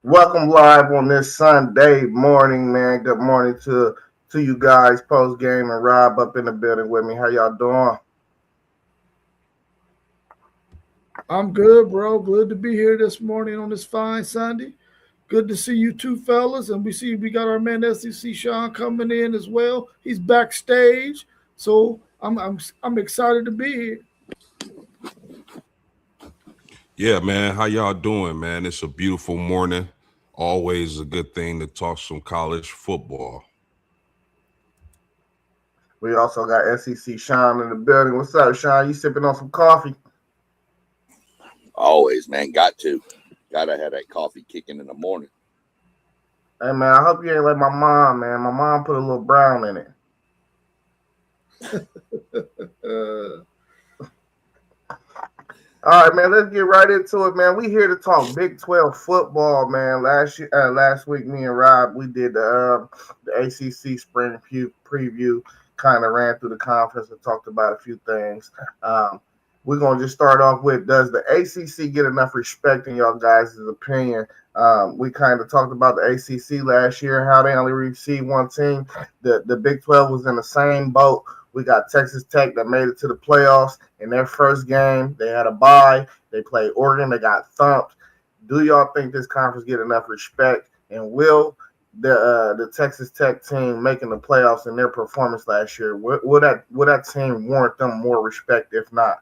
Welcome live on this Sunday morning, man. Good morning to you guys. Post game and Rob up in the building with me. How y'all doing? I'm good, bro. Good to be here this morning on this fine Sunday. Good to see you two fellas, and we got our man SEC Sean coming in as well. He's backstage, so I'm excited to be here. Yeah, man. How y'all doing, man? It's a beautiful morning. Always a good thing to talk some college football. We also got SEC Sean in the building. What's up, Sean? You sipping on some coffee? Always, man. Gotta have that coffee kicking in the morning. Hey, man, I hope you ain't like my mom, man. My mom put a little brown in it. Uh, All right, man. Let's get right into it, man. We here to talk Big 12 football, man. Last week, me and Rob, we did the ACC spring preview. Kind of ran through the conference and talked about a few things. We're gonna just start off with: does the ACC get enough respect in y'all guys' opinion? We kind of talked about the ACC last year, how they only received one team. The Big 12 was in the same boat. We got Texas Tech that made it to the playoffs. In their first game, they had a bye. They played Oregon. They got thumped. Do y'all think this conference get enough respect? And will the Texas Tech team making the playoffs in their performance last year, will that team warrant them more respect, if not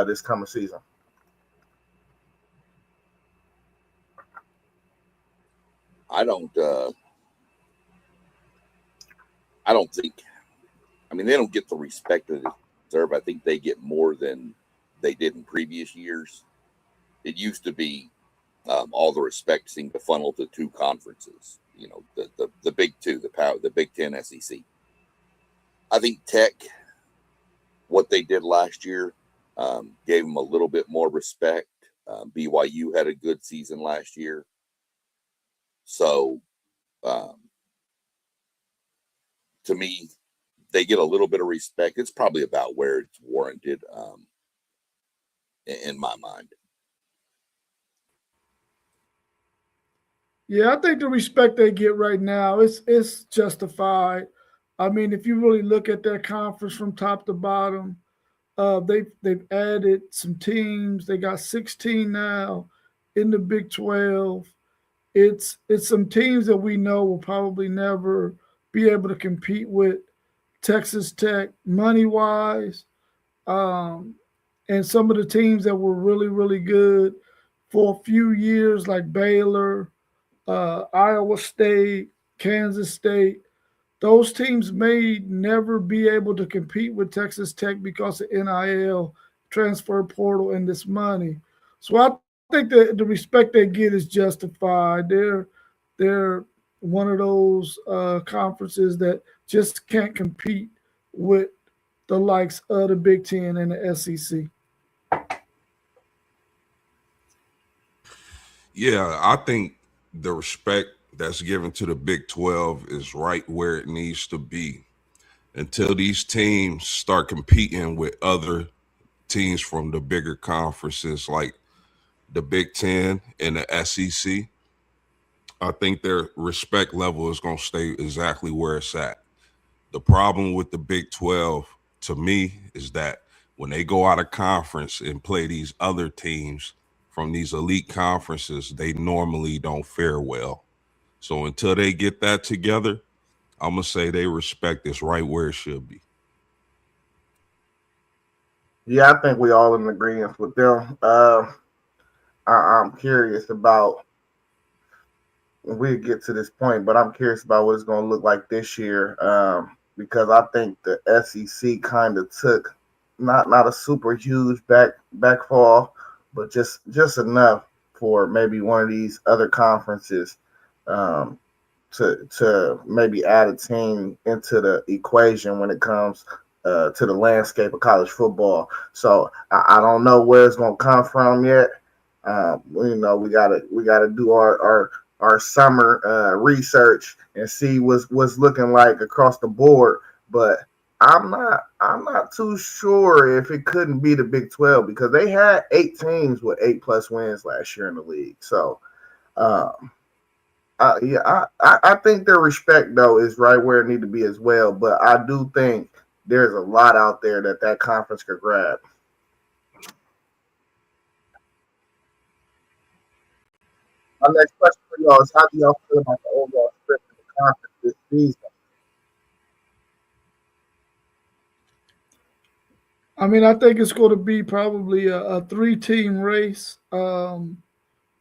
this coming season? I don't. I don't think. I mean, they don't get the respect that they deserve. I think they get more than they did in previous years. It used to be all the respect seemed to funnel to two conferences. You know, the big two, the Big Ten, SEC. I think Tech, what they did last year, gave them a little bit more respect. BYU had a good season last year, so um, to me, they get a little bit of respect. It's probably about where it's warranted, in my mind. yeah, I think the respect they get right now is justified. I mean, if you really look at their conference from top to bottom, they've added some teams. They got 16 now in the Big 12. It's some teams that we know will probably never be able to compete with Texas Tech money wise, um, and some of the teams that were really good for a few years, like Baylor, Iowa State, Kansas State. Those teams may never be able to compete with Texas Tech because of NIL, transfer portal, and this money. So I think the respect they get is justified. They're one of those conferences that just can't compete with the likes of the Big Ten and the SEC. Yeah, I think the respect that's given to the Big 12 is right where it needs to be until these teams start competing with other teams from the bigger conferences like the Big 10 and the SEC. I think their respect level is going to stay exactly where it's at. The problem with the Big 12 to me is that when they go out of conference and play these other teams from these elite conferences, they normally don't fare well. So until they get that together, I'm going to say they respect is right where it should be. Yeah, I think we all in agreement with them. I'm curious about we'll get to this point, but I'm curious about what it's going to look like this year, because I think the SEC kind of took not a super huge backfall, but just enough for maybe one of these other conferences um, to maybe add a team into the equation when it comes to the landscape of college football. So I don't know where it's going to come from yet. We gotta do our summer research and see what's looking like across the board. But I'm not too sure if it couldn't be the Big 12 because they had 8 teams with 8+ wins last year in the league. So um, I think their respect though is right where it need to be as well. But I do think there's a lot out there that conference could grab. My next question for y'all is: how do y'all feel about the overall strength of the conference this season? I mean, I think it's going to be probably a three-team race in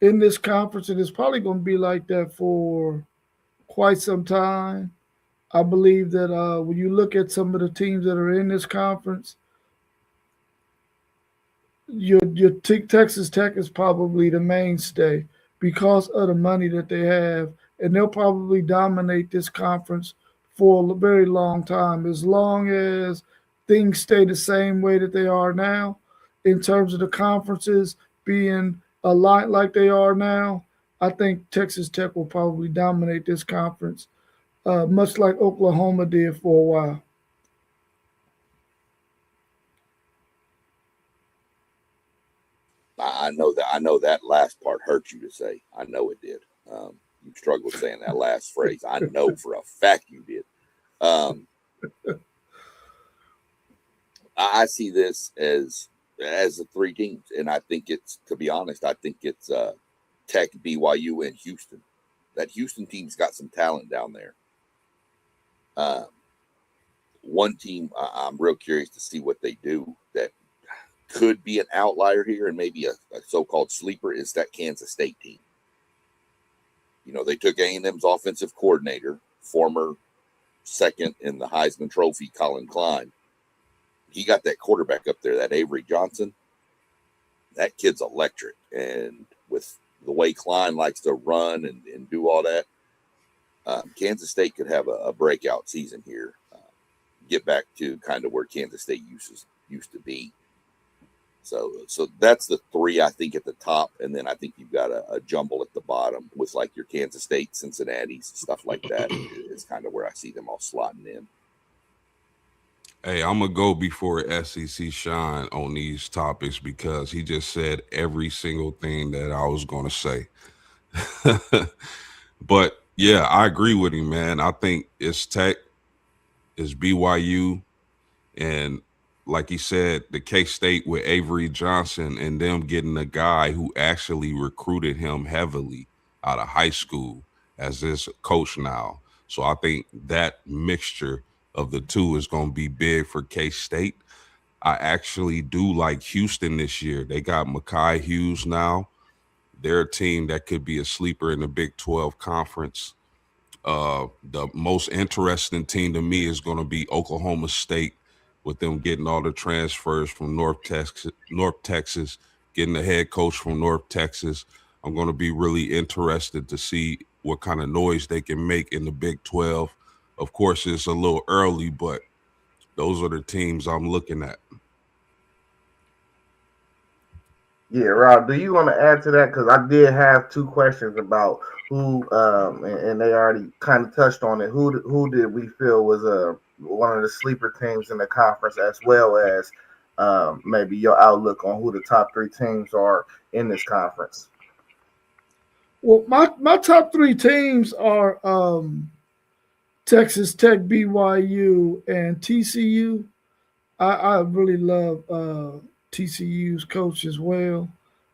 this conference, and it's probably going to be like that for quite some time. I believe that when you look at some of the teams that are in this conference, Texas Tech is probably the mainstay because of the money that they have, and they'll probably dominate this conference for a very long time as long as things stay the same way that they are now in terms of the conferences being a lot like they are now. I think Texas Tech will probably dominate this conference, much like Oklahoma did for a while. I know that. I know that last part hurt you to say. I know it did. You struggled saying that last phrase. I know for a fact you did. Um, I see this as the three teams, and I think it's, to be honest, I think it's Tech, BYU, and Houston. That Houston team's got some talent down there. One team I'm real curious to see what they do that could be an outlier here and maybe a so-called sleeper is that Kansas State team. You know, they took A&M's offensive coordinator, former second in the Heisman Trophy, Colin Klein. He got that quarterback up there, that Avery Johnson. That kid's electric. And with the way Klein likes to run and do all that, Kansas State could have a breakout season here. Get back to kind of where Kansas State used to be. So that's the three, I think, at the top. And then I think you've got a jumble at the bottom with like your Kansas State, Cincinnati, stuff like that is kind of where I see them all slotting in. Hey, I'm going to go before SEC Shine on these topics because he just said every single thing that I was going to say. But yeah, I agree with him, man. I think it's Tech, it's BYU, and like he said, the K-State with Avery Johnson and them getting a guy who actually recruited him heavily out of high school as his coach now. So I think that mixture of the two is going to be big for K-State. I actually do like Houston this year. They got Mekhi Hughes now. They're a team that could be a sleeper in the Big 12 conference. The most interesting team to me is going to be Oklahoma State with them getting all the transfers from North Texas, getting the head coach from North Texas. I'm going to be really interested to see what kind of noise they can make in the Big 12. Of course, it's a little early, but those are the teams I'm looking at. Yeah, Rob, do you want to add to that? Because I did have two questions about who, and they already kind of touched on it. Who did we feel was one of the sleeper teams in the conference, as well as maybe your outlook on who the top three teams are in this conference? Well, my top three teams are Texas Tech, BYU, and TCU. I really love TCU's coach as well.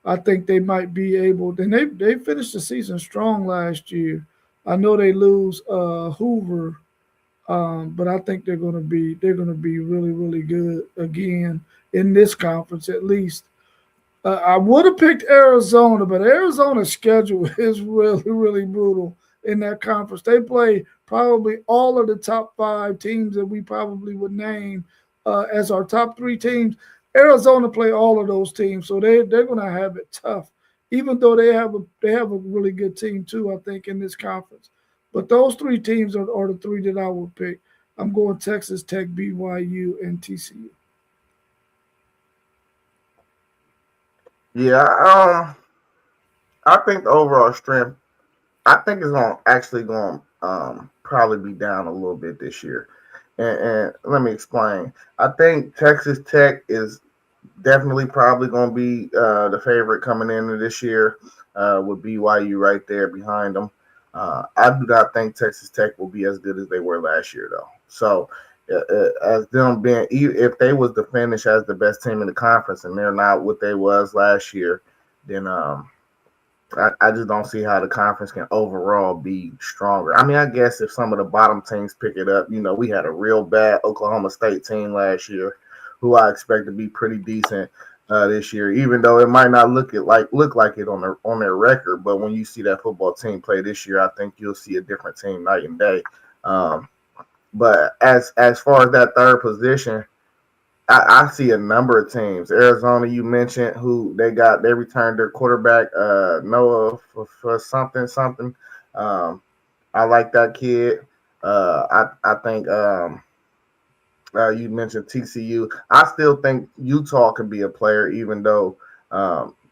I think they might be able. And they finished the season strong last year. I know they lose Hoover, but I think they're gonna be really really good again in this conference at least. I would have picked Arizona, but Arizona's schedule is really, really brutal in that conference. They play probably all of the top five teams that we probably would name as our top three teams. Arizona play all of those teams, so they're going to have it tough. Even though they have a really good team too, I think in this conference. But those three teams are the three that I would pick. I'm going Texas Tech, BYU, and TCU. Yeah, I think the overall strength, I think it's going probably be down a little bit this year, and let me explain. I think Texas Tech is definitely probably going to be the favorite coming into this year, with BYU right there behind them. I do not think Texas Tech will be as good as they were last year, though. So, as them being, if they was to finish as the best team in the conference and they're not what they was last year, then I just don't see how the conference can overall be stronger. I mean, I guess if some of the bottom teams pick it up, we had a real bad Oklahoma State team last year, who I expect to be pretty decent this year, even though it might not look like it on their record. But when you see that football team play this year, I think you'll see a different team night and day. Um, but as far as that third position, I see a number of teams. Arizona, you mentioned, who they returned their quarterback, Noah for something. Um, I like that kid. I think you mentioned TCU. I still think Utah can be a player, even though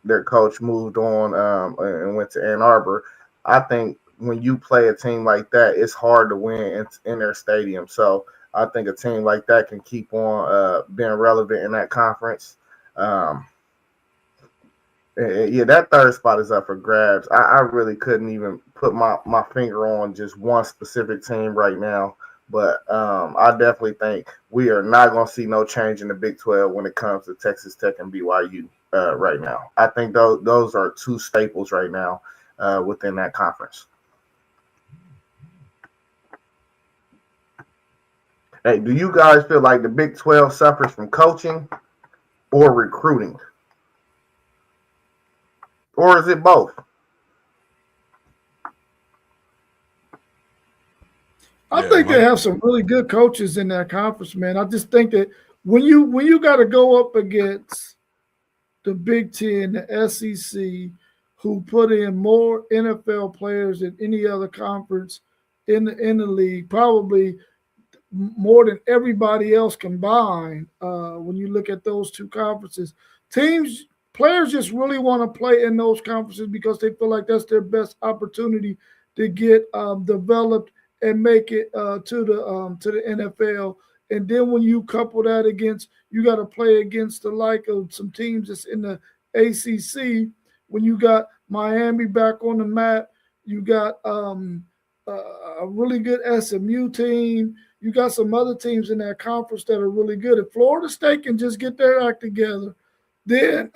their coach moved on and went to Ann Arbor. I think when you play a team like that, it's hard to win in their stadium. So I think a team like that can keep on being relevant in that conference. Um, yeah, that third spot is up for grabs. I really couldn't even put my finger on just one specific team right now. But I definitely think we are not going to see no change in the Big 12 when it comes to Texas Tech and BYU right now. I think those are two staples right now within that conference. Hey, do you guys feel like the Big 12 suffers from coaching or recruiting? Or is it both? I Yeah, think they have some really good coaches in that conference, man. I just think that when you got to go up against the Big Ten, the SEC, who put in more NFL players than any other conference in the league, probably more than everybody else combined. When you look at those two conferences, teams, players just really want to play in those conferences because they feel like that's their best opportunity to get developed and make it to the NFL. And then when you couple that against, you got to play against the like of some teams that's in the ACC. When you got Miami back on the map, you got a really good SMU team. You got some other teams in that conference that are really good. If Florida State can just get their act together, then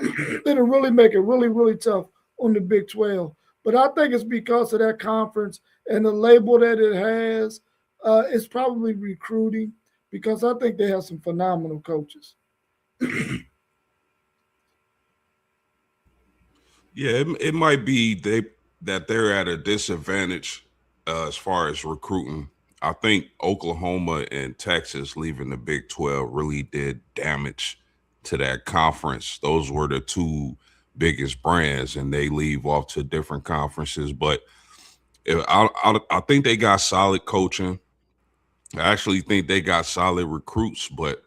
it'll really make it really, really tough on the Big 12. But I think it's because of that conference and the label that it has. It's probably recruiting because I think they have some phenomenal coaches. yeah, it might be that they're at a disadvantage as far as recruiting. I think Oklahoma and Texas leaving the Big 12 really did damage to that conference. Those were the two biggest brands, and they leave off to different conferences. But I think they got solid coaching. I actually think they got solid recruits, but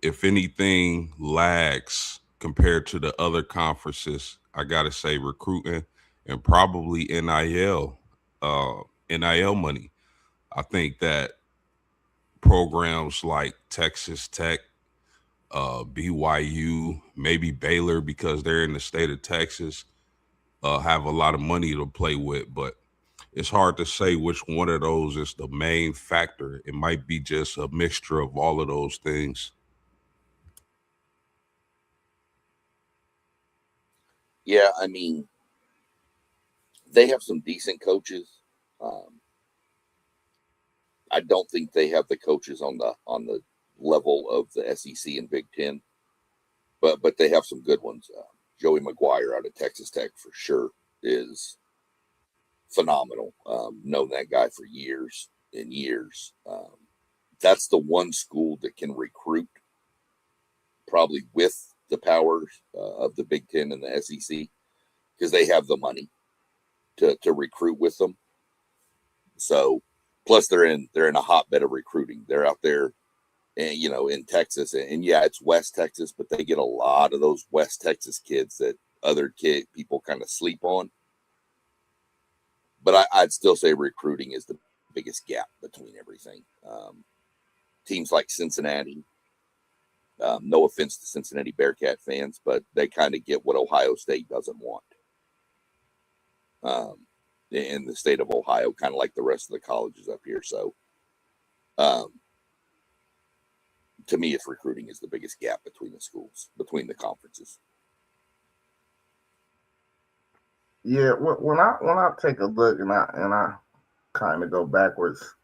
if anything lags compared to the other conferences, I gotta say recruiting and probably NIL money. I think that programs like Texas Tech, BYU, maybe Baylor, because they're in the state of Texas, have a lot of money to play with. But it's hard to say which one of those is the main factor. It might be just a mixture of all of those things. Yeah, I mean, they have some decent coaches. Um, I don't think they have the coaches on the level of the SEC and Big Ten, but they have some good ones. Joey McGuire out of Texas Tech for sure is phenomenal. Known that guy for years and years. That's the one school that can recruit probably with the powers of the Big Ten and the SEC because they have the money to recruit with them. So plus they're in a hotbed of recruiting. They're out there, and in Texas, and yeah, it's West Texas, but they get a lot of those West Texas kids that other people kind of sleep on. But I'd still say recruiting is the biggest gap between everything. Teams like Cincinnati, no offense to Cincinnati Bearcat fans, but they kind of get what Ohio State doesn't want. in the state of Ohio, kind of like the rest of the colleges up here. So, to me, it's recruiting is the biggest gap between the schools, between the conferences. Yeah, when I take a look and I kind of go backwards,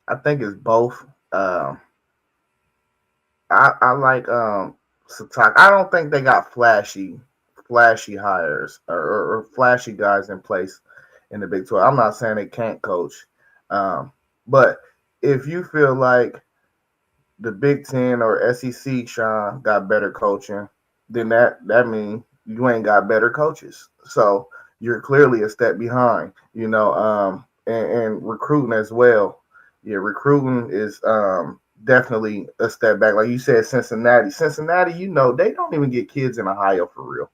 I think it's both. I like Satak. I don't think they got flashy hires or flashy guys in place in the Big 12. I'm not saying they can't coach, but if you feel like the Big Ten or SEC, Sean, got better coaching, then that means you ain't got better coaches. So you're clearly a step behind, and recruiting as well. Yeah, recruiting is definitely a step back. Like you said, Cincinnati. Cincinnati, they don't even get kids in Ohio for real.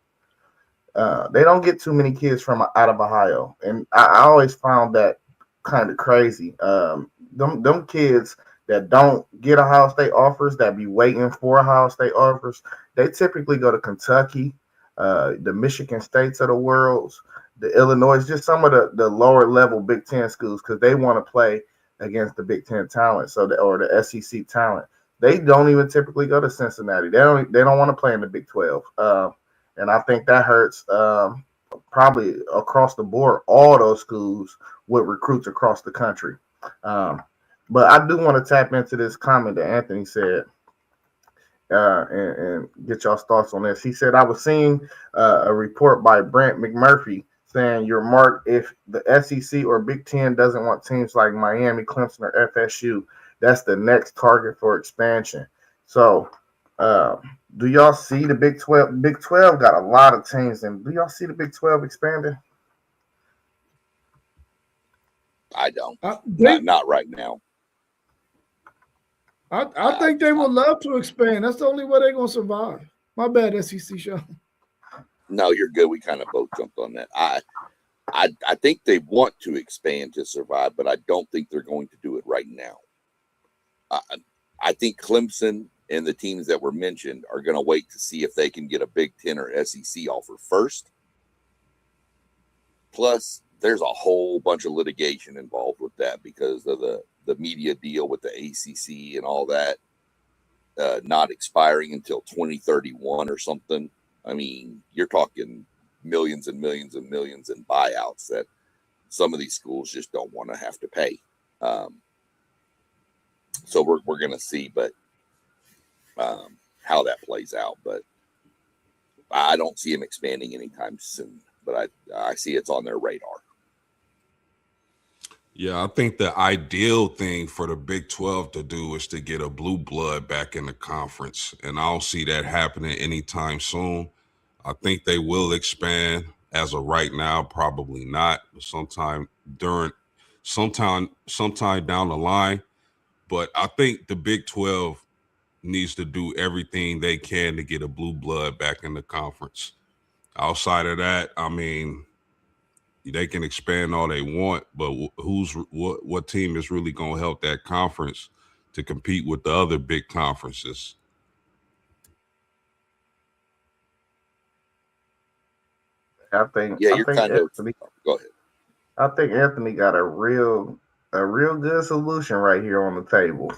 They don't get too many kids from out of Ohio, and I always found that kind of crazy. Them kids that don't get Ohio State offers, that be waiting for Ohio State offers, they typically go to Kentucky, the Michigan States of the world, the Illinois, just some of the lower level Big Ten schools because they want to play against the Big Ten talent, or the SEC talent. They don't even typically go to Cincinnati. They don't want to play in the Big 12. And I think that hurts probably across the board, all those schools with recruits across the country. But I do want to tap into this comment that Anthony said and get y'all's thoughts on this. He said, I was seeing a report by Brent McMurphy saying you're marked if the SEC or Big Ten doesn't want teams like Miami, Clemson, or FSU. That's the next target for expansion. So, do y'all see the Big 12? Big 12 got a lot of teams, and do y'all see the Big 12 expanding? I don't. Not right now. I think they would love to expand. That's the only way they're going to survive. My bad, SEC show. No, you're good. We kind of both jumped on that. I think they want to expand to survive, but I don't think they're going to do it right now. I think Clemson and the teams that were mentioned are going to wait to see if they can get a Big Ten or SEC offer first. Plus, there's a whole bunch of litigation involved with that because of the media deal with the ACC and all that not expiring until 2031 or something. I mean, you're talking millions and millions and millions in buyouts that some of these schools just don't want to have to pay. So we're going to see, but how that plays out. But I don't see them expanding anytime soon. But I see it's on their radar. Yeah, I think the ideal thing for the Big 12 to do is to get a blue blood back in the conference. And I don't see that happening anytime soon. I think they will expand. As of right now, probably not. Sometime down the line. But I think the Big 12 needs to do everything they can to get a blue blood back in the conference. Outside of that, I mean, they can expand all they want, but what team is really going to help that conference to compete with the other big conferences? I think Yeah, I you're think kind of. Anthony, Go ahead. I think Anthony got a real good solution right here on the table.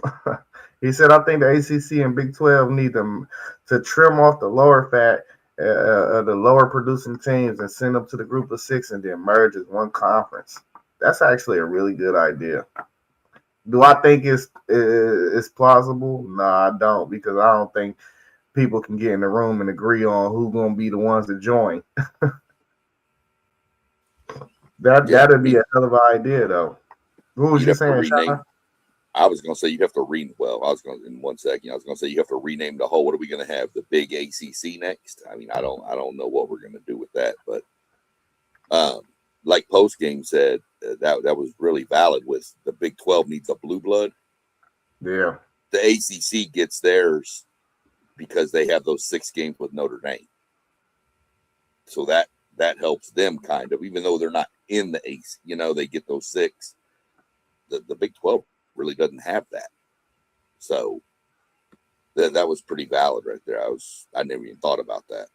He said, I think the ACC and Big 12 need them to trim off the lower fat, the lower producing teams and send them to the group of six and then merge as one conference. That's actually a really good idea. Do I think it's plausible? No, I don't, because I don't think people can get in the room and agree on who's going to be the ones to join. That'd be a hell of an idea, though. What was you saying, Sean? I was going to say you have to well, I was going to, in 1 second, I was going to say you have to rename the whole. What are we going to have? The big ACC next? I mean, I don't know what we're going to do with that, but like post game said, that was really valid. With the Big 12 needs a blue blood. Yeah, the ACC gets theirs because they have those 6 games with Notre Dame, so that helps them kind of, even though they're not in the ACC. They get those 6. The Big 12 really doesn't have that. So that was pretty valid right there. I never even thought about that.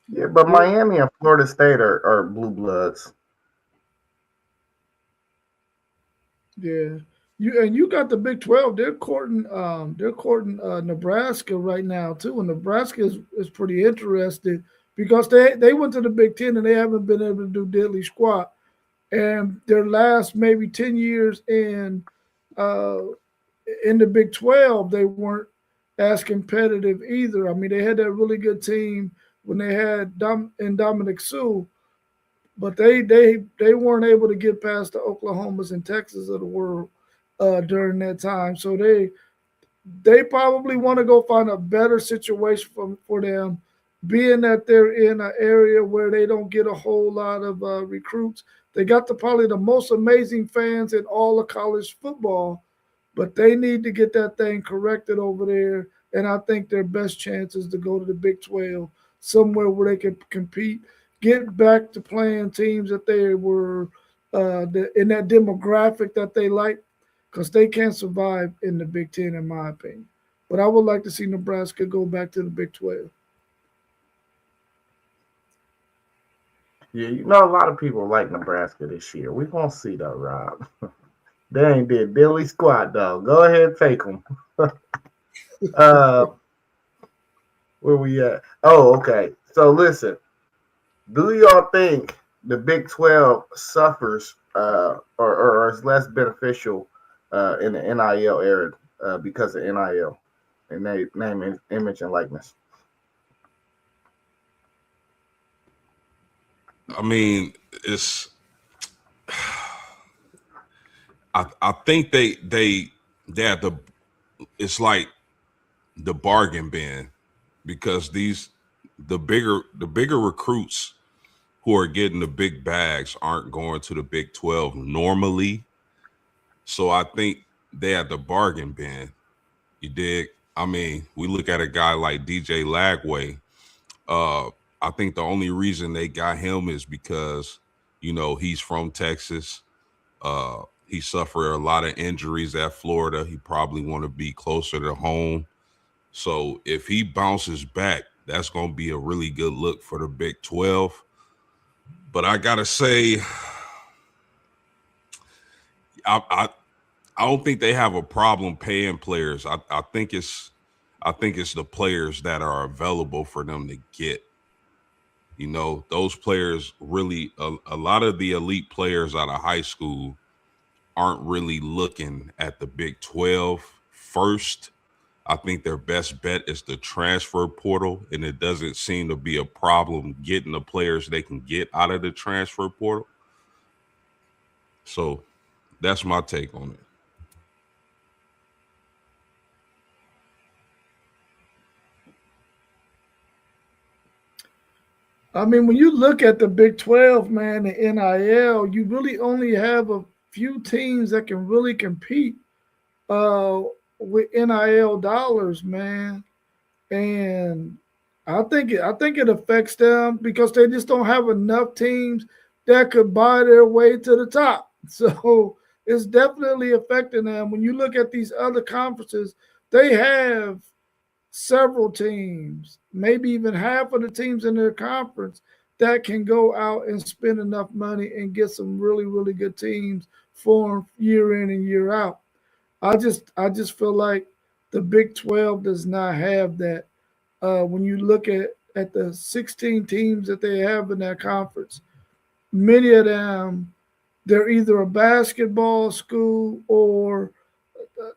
Yeah, but Miami and Florida State are blue bloods. Yeah. You got the Big 12. They're courting Nebraska right now too. And Nebraska is pretty interested because they went to the Big Ten and they haven't been able to do diddly squat. And their last maybe 10 years uh in the Big 12, they weren't as competitive either. I mean, they had that really good team when they had Dominic Sue, but they weren't able to get past the Oklahomas and Texas of the world during that time. So they probably want to go find a better situation for them, being that they're in an area where they don't get a whole lot of recruits. They got probably the most amazing fans in all of college football, but they need to get that thing corrected over there. And I think their best chance is to go to the Big 12, somewhere where they can compete, get back to playing teams that they were in that demographic that they like, because they can't survive in the Big 10, in my opinion. But I would like to see Nebraska go back to the Big 12. Yeah, you know a lot of people like Nebraska this year. We gonna see though, Rob. They ain't did Billy squat though. Go ahead, take them. uh, where we at? Oh, okay. So listen, do y'all think the Big 12 suffers or is less beneficial in the NIL era because of NIL and name, image, and likeness? I mean, it's. I think they have the. It's like the bargain bin because the bigger recruits who are getting the big bags aren't going to the Big 12 normally. So I think they have the bargain bin. You dig? I mean, we look at a guy like DJ Lagway. Uh, I think the only reason they got him is because he's from Texas. He suffered a lot of injuries at Florida. He probably want to be closer to home. So if he bounces back, that's going to be a really good look for the Big 12. But I gotta say, I I, I don't think they have a problem paying players. I think it's the players that are available for them to get. Those players really a lot of the elite players out of high school aren't really looking at the Big 12 first. I think their best bet is the transfer portal, and it doesn't seem to be a problem getting the players they can get out of the transfer portal. So that's my take on it. I mean, when you look at the Big 12, man, the NIL, you really only have a few teams that can really compete uh, with NIL dollars, man. And I think it affects them because they just don't have enough teams that could buy their way to the top. So it's definitely affecting them. When you look at these other conferences, they have several teams, maybe even half of the teams in their conference that can go out and spend enough money and get some really, really good teams formed year in and year out. I just feel like the Big 12 does not have that. When you look at the 16 teams that they have in that conference, many of them they're either a basketball school or uh,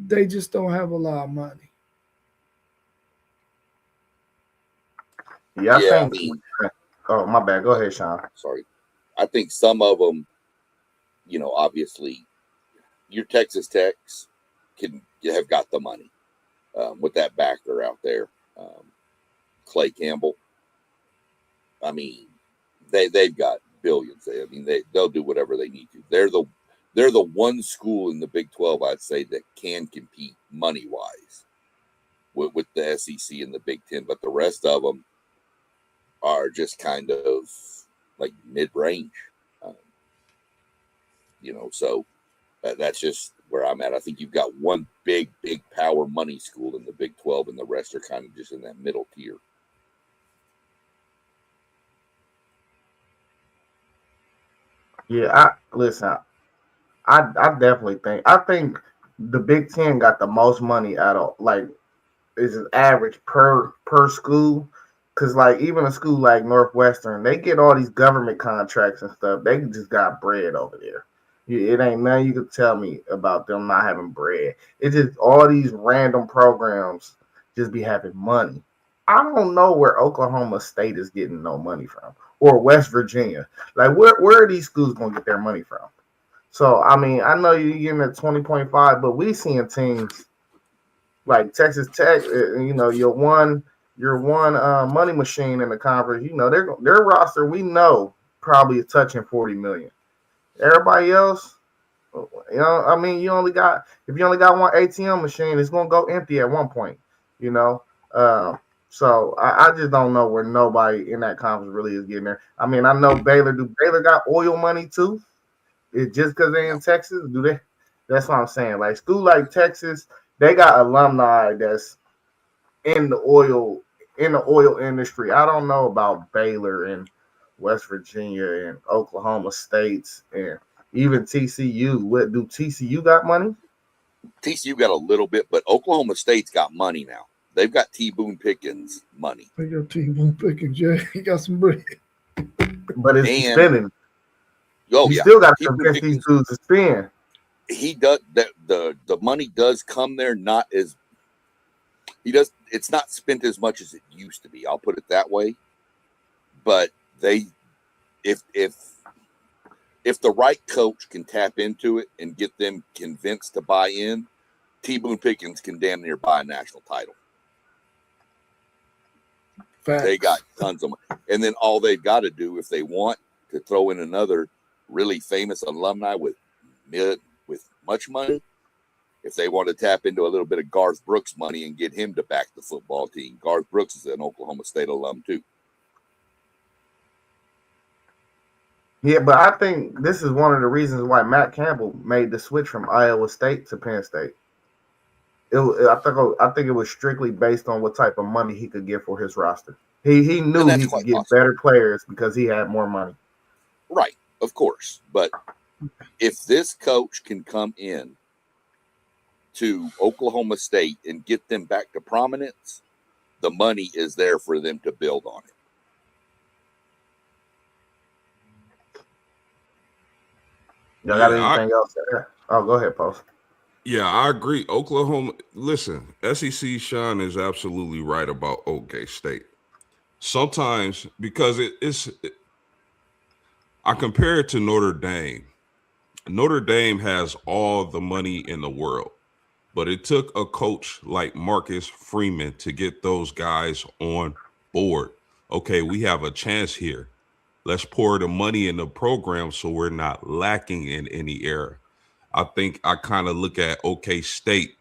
they just don't have a lot of money. Yeah, I Yeah, I think. mean, Oh, my bad. Go ahead, Sean. sorry. I think some of them, obviously, your Texas Techs can have got the money with that backer out there, Clay Campbell. I mean, they've got billions. They'll do whatever they need to. They're the one school in the Big 12, I'd say, that can compete money wise with the SEC and the Big 10, but the rest of them are just kind of like mid range. Um, so that's just where I'm at. I think you've got one big power money school in the Big 12, and the rest are kind of just in that middle tier. Yeah, I listen. I definitely think the Big Ten got the most money out of like is an average per school. Cause like even a school like Northwestern, they get all these government contracts and stuff. They just got bread over there. It ain't nothing you could tell me about them not having bread. It's just all these random programs just be having money. I don't know where Oklahoma State is getting no money from, or West Virginia. Like where are these schools gonna get their money from? So I mean, I know you're getting at 20.5, but we seeing teams like Texas Tech. Your one money machine in the conference. You know their roster. We know probably is touching 40 million. Everybody else, I mean, if you only got one ATM machine, it's gonna go empty at one point. You know, uh, so I just don't know where nobody in that conference really is getting there. I mean, I know Baylor. Do Baylor got oil money too? It just because they're in No. Texas? Do they? That's what I'm saying. Like school like Texas, they got alumni that's in the oil industry. I don't know about Baylor and West Virginia and Oklahoma States and even TCU. What do TCU got money? TCU got a little bit, but Oklahoma State's got money now. They've got T. Boone Pickens money, They got team on picking Jay. He got some bread. But it's and spending. oh You yeah, still got T. to Boone convince these Pickens. dudes to spend. He does that. The money does come there, not as he does. It's not spent as much as it used to be. I'll put it that way. But they, if the right coach can tap into it and get them convinced to buy in, T. Boone Pickens can damn near buy a national title. They got Facts. tons of money. And then all they've got to do if they want to throw in another really famous alumni with much money, if they want to tap into a little bit of Garth Brooks money and get him to back the football team. Garth Brooks is an Oklahoma State alum too. Yeah, but I think this is one of the reasons why Matt Campbell made the switch from Iowa State to Penn State. I think it was strictly based on what type of money he could get for his roster. He And knew that's he could quite get possible. better players because he had more money. Right, of course. But if this coach can come in to Oklahoma State and get them back to prominence, the money is there for them to build on it. Y'all got Yeah, anything else? Oh, go ahead, Post. I agree. Oklahoma, listen, SEC Sean is absolutely right about OK State. Sometimes because I compare it to Notre Dame. Notre Dame has all the money in the world, but it took a coach like Marcus Freeman to get those guys on board. Okay, we have a chance here. Let's pour the money in the program so we're not lacking in any area. I think I kind of look at OK State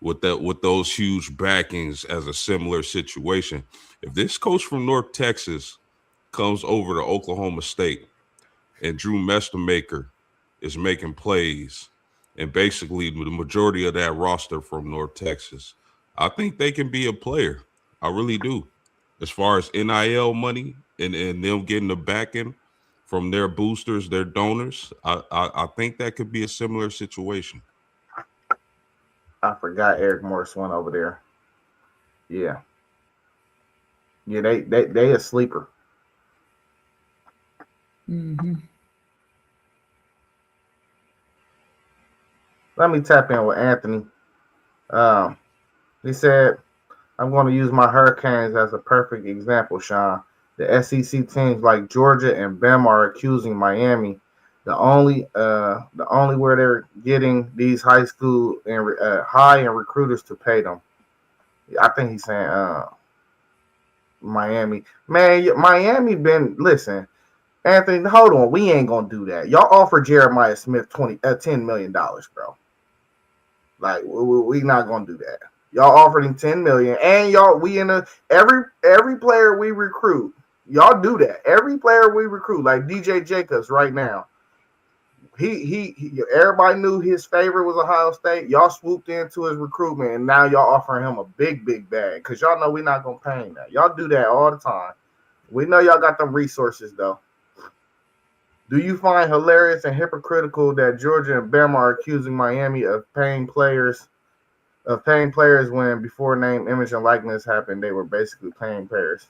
with those huge backings as a similar situation. If this coach from North Texas comes over to Oklahoma State and Drew Mestermaker is making plays, and basically the majority of that roster from North Texas, I think they can be a player. I really do. As far as NIL money and them getting the backing from their boosters, their donors, I think that could be a similar situation. I forgot Eric Morris went over there. Yeah, yeah, they a sleeper. Mm-hmm. Let me tap in with Anthony. Um, he said, "I'm going to use my Hurricanes as a perfect example, Sean. The SEC teams like Georgia and Bama are accusing Miami. The only where they're getting these high school and high end recruiters to pay them. I think he's saying Miami. Man, Miami been listen, Anthony. Hold on, we ain't gonna do that. Y'all offer Jeremiah Smith $10 million, bro. Like we not gonna do that. Y'all offered him 10 million, and y'all we in a every player we recruit. Y'all do that. Every player we recruit, like DJ Jacobs right now. He everybody knew his favorite was Ohio State. Y'all swooped into his recruitment, and now y'all offering him a big bag because y'all know we're not gonna pay him that. Y'all do that all the time. We know y'all got them resources though. Do you find hilarious and hypocritical that Georgia and Bama are accusing Miami of paying players when before name, image, and likeness happened, they were basically paying players?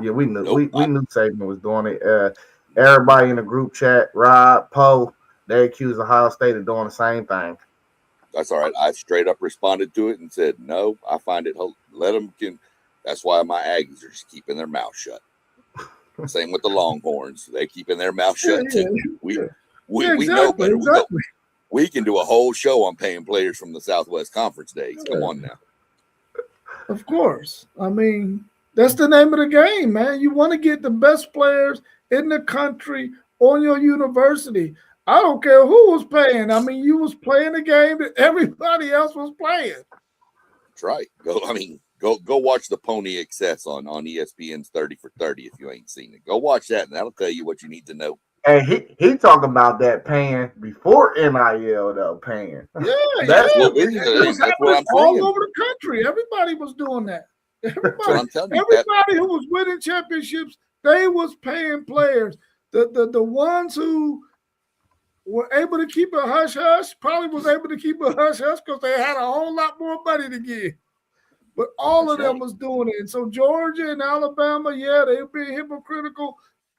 Yeah, we knew Nope. we knew Saban was doing it. Everybody in the group chat, Rob, Poe, they accused Ohio State of doing the same thing. That's all right. I straight up responded to it and said, no, I find it, let them, that's why my Aggies are just keeping their mouth shut. Same with the Longhorns. They're keeping their mouth shut too. We know better. Exactly. We can do a whole show on paying players from the Southwest Conference days. Come on now. Of course. I mean, that's the name of the game, man. You want to get the best players in the country on your university. I don't care who was playing. I mean, you was playing the game that everybody else was playing. That's right. Go watch the Pony Excess on ESPN's 30 for 30 if you ain't seen it. Go watch that, and that'll tell you what you need to know. Hey, he talking about that paying before NIL though, paying. Yeah, That's what I'm all saying. over the country. Everybody was doing that. Everybody who was winning championships, they was paying players. The ones who were able to keep a hush hush probably was able to keep a hush hush because they had a whole lot more money to give. But all of them was doing it. And so Georgia and Alabama, yeah, they were being hypocritical,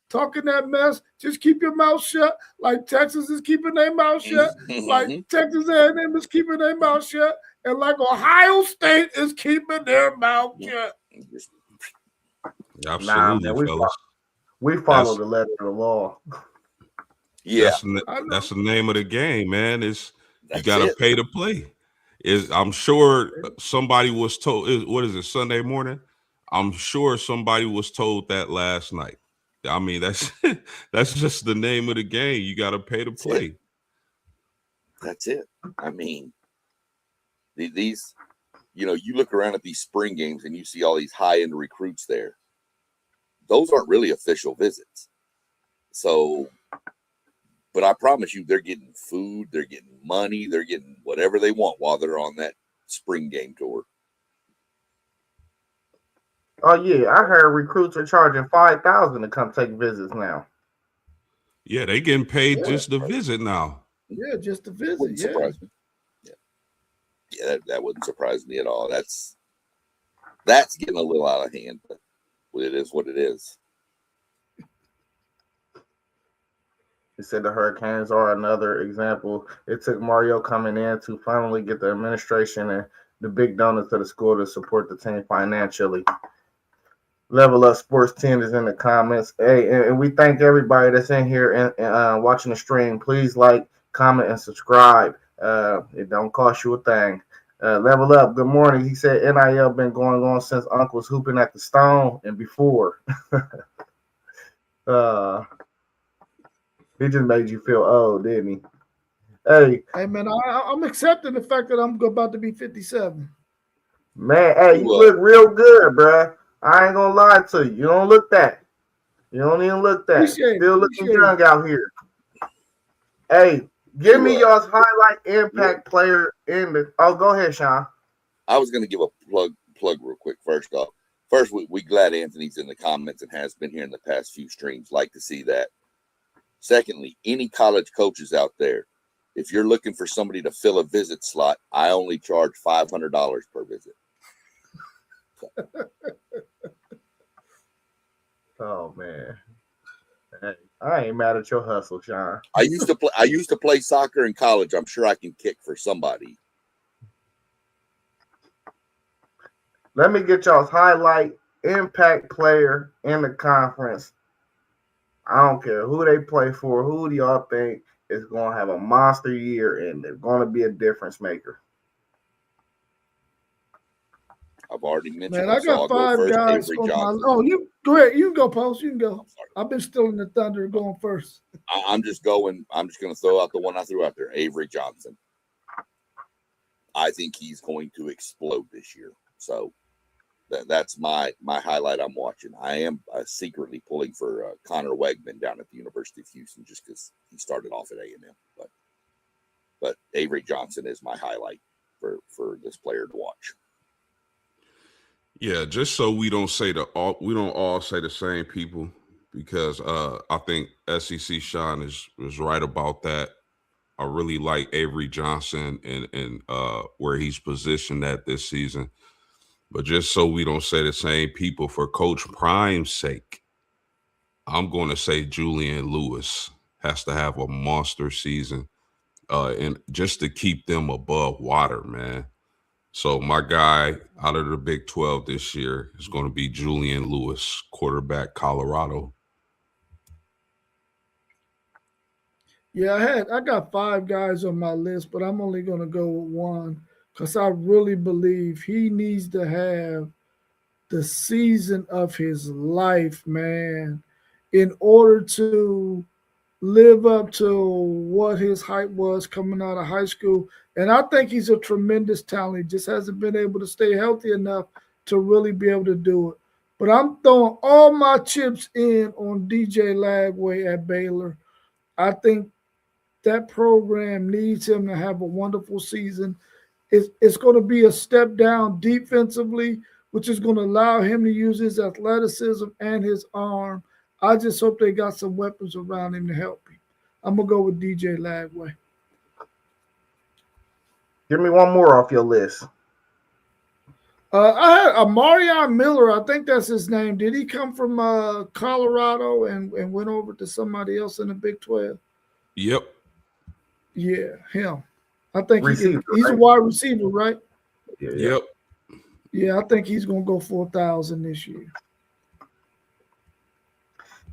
talking that mess. Just keep your mouth shut. Like Texas is keeping their mouth shut. Like Texas A&M is keeping their mouth shut. And like Ohio State is keeping their mouth shut. Absolutely, man, fellas. We follow the letter of the law. Yeah. That's the name of the game, man. You got to pay to play. I'm sure somebody was told, what is it, Sunday morning? I'm sure somebody was told that last night. I mean, that's just the name of the game. You got to pay to play. That's it. I mean, these, you look around at these spring games and you see all these high-end recruits there. Those aren't really official visits. So, but I promise you, they're getting food, they're getting money, they're getting whatever they want while they're on that spring game tour. Oh yeah, I heard recruits are charging $5,000 to come take visits now. Yeah, they getting paid just to visit now. Yeah, just to visit. Wouldn't surprise me. Yeah, that wouldn't surprise me at all. That's getting a little out of hand, but it is what it is. He said the Hurricanes are another example. It took Mario coming in to finally get the administration and the big donuts of the school to support the team financially. Level Up Sports 10 is in the comments. Hey, and we thank everybody that's in here and watching the stream. Please like, comment, and subscribe. It don't cost you a thing. Level Up, good morning. He said NIL been going on since Uncle was hooping at the Stone and before. He just made you feel old, didn't he? Hey man, I'm accepting the fact that I'm about to be 57. Man, hey, you look real good, bruh. I ain't gonna lie to you. You don't look that. You don't even look that. Still looking young out here. Hey, give me y'all's highlight impact player in the. Oh, go ahead, Sean. I was gonna give a plug real quick. First off, we glad Anthony's in the comments and has been here in the past few streams. Like to see that. Secondly, any college coaches out there, if you're looking for somebody to fill a visit slot, I only charge $500 per visit. Oh man, hey, I ain't mad at your hustle, Sean. I used to play soccer in college. I'm sure I can kick for somebody. Let me get y'all's highlight impact player in the conference. I don't care who they play for. Who do y'all think is going to have a monster year and they're going to be a difference maker? I've already mentioned. Man, I got five guys. You go ahead. You can go, Post. You can go. I've been stealing the thunder going first. I'm just going to throw out the one I threw out there, Avery Johnson. I think he's going to explode this year. So that's my highlight I'm watching. I am secretly pulling for Connor Wegman down at the University of Houston just because he started off at A&M. But Avery Johnson is my highlight for this player to watch. Yeah, just so we don't all say the same people. because I think SEC Sean is right about that. I really like Avery Johnson and where he's positioned at this season. But just so we don't say the same people, for Coach Prime's sake, I'm going to say Julian Lewis has to have a monster season, and just to keep them above water, man. So my guy out of the Big 12 this year is going to be Julian Lewis, quarterback, Colorado. Yeah, I got 5 guys on my list, but I'm only gonna go with one because I really believe he needs to have the season of his life, man, in order to live up to what his hype was coming out of high school. And I think he's a tremendous talent. He just hasn't been able to stay healthy enough to really be able to do it. But I'm throwing all my chips in on DJ Lagway at Baylor. I think that program needs him to have a wonderful season. It's going to be a step down defensively, which is going to allow him to use his athleticism and his arm. I just hope they got some weapons around him to help him. I'm going to go with DJ Lagway. Give me one more off your list. I had Amarion Miller. I think that's his name. Did he come from Colorado and went over to somebody else in the Big 12? Yep. Yeah, him. I think Receiver, he's a right? wide receiver, right? Yeah. Yep. Yeah, I think he's gonna go 4,000 this year.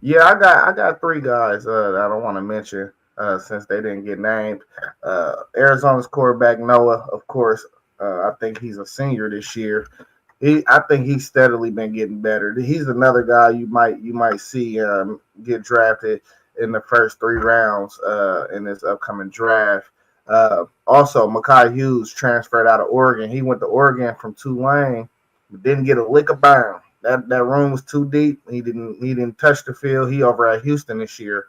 Yeah, I got 3 guys that I don't want to mention since they didn't get named. Arizona's quarterback Noah, of course. I think he's a senior this year. I think he's steadily been getting better. He's another guy you might see get drafted in the first 3 rounds in this upcoming draft. Also, Mekhi Hughes transferred out of Oregon. He went to Oregon from Tulane, but didn't get a lick of bound. That room was too deep. He didn't touch the field. He over at Houston this year.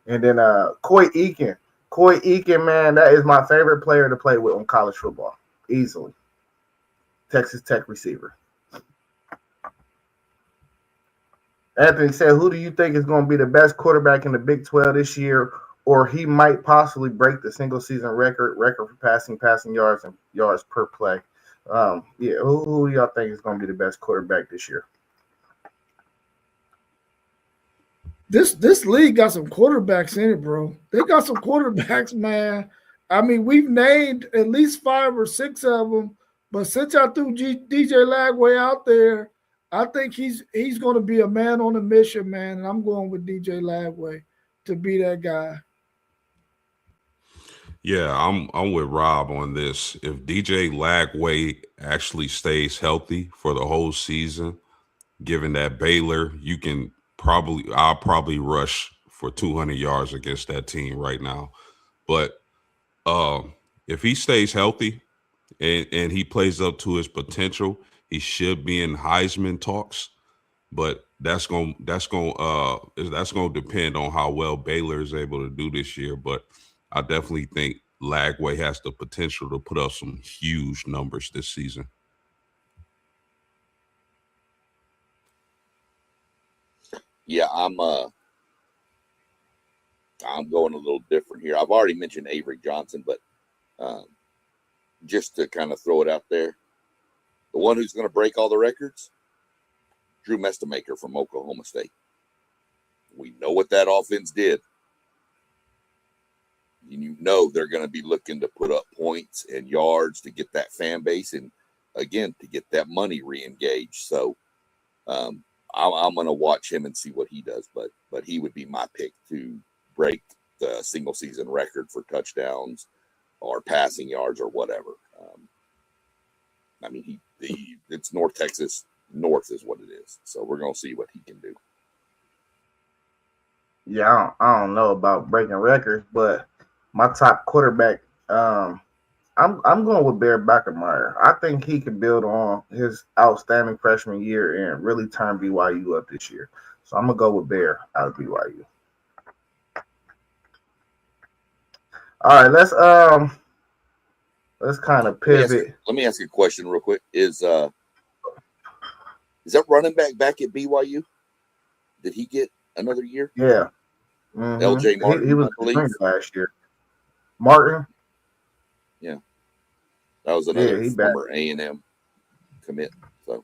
And then Coy Eakin, man, that is my favorite player to play with on college football, easily. Texas Tech receiver. Anthony said, who do you think is going to be the best quarterback in the Big 12 this year? Or he might possibly break the single season record for passing yards and yards per play. Who do y'all think is going to be the best quarterback this year? This league got some quarterbacks in it, bro. They got some quarterbacks, man. I mean, we've named at least 5 or 6 of them, but since I threw DJ Lagway out there, I think he's going to be a man on a mission, man. And I'm going with DJ Lagway to be that guy. Yeah, I'm with Rob on this. If DJ Lagway actually stays healthy for the whole season, given that Baylor, I'll probably rush for 200 yards against that team right now. But if he stays healthy and he plays up to his potential, he should be in Heisman talks. But that's gonna depend on how well Baylor is able to do this year. But I definitely think Lagway has the potential to put up some huge numbers this season. Yeah, I'm going a little different here. I've already mentioned Avery Johnson, but just to kind of throw it out there, the one who's going to break all the records, Drew Mestamaker from Oklahoma State. We know what that offense did. You know they're going to be looking to put up points and yards to get that fan base and, again, to get that money re-engaged. So I'm going to watch him and see what he does. But he would be my pick to break the single-season record for touchdowns or passing yards or whatever. I mean, it's North Texas. North is what it is. So we're going to see what he can do. Yeah, I don't know about breaking records, but my top quarterback, I'm going with Bear Backermeyer. I think he can build on his outstanding freshman year and really turn BYU up this year. So I'm gonna go with Bear out of BYU. All right, let's kind of pivot. Let me ask you a question real quick. Is that running back at BYU? Did he get another year? Yeah. L.J. Martin, He was I the believe. junior last year. Martin. Yeah, that was another Yeah, he back. former A&M commit. So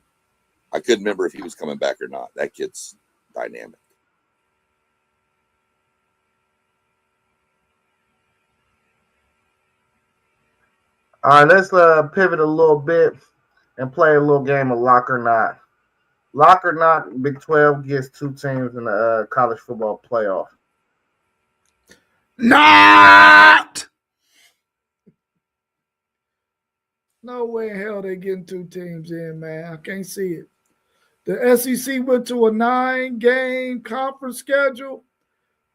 I couldn't remember if he was coming back or not. That kid's dynamic. All right, let's pivot a little bit and play a little game of lock or not. Lock or not, Big 12 gets 2 teams in the college football playoff. Not. No way in hell they getting 2 teams in, man. I can't see it. The SEC went to a 9-game conference schedule.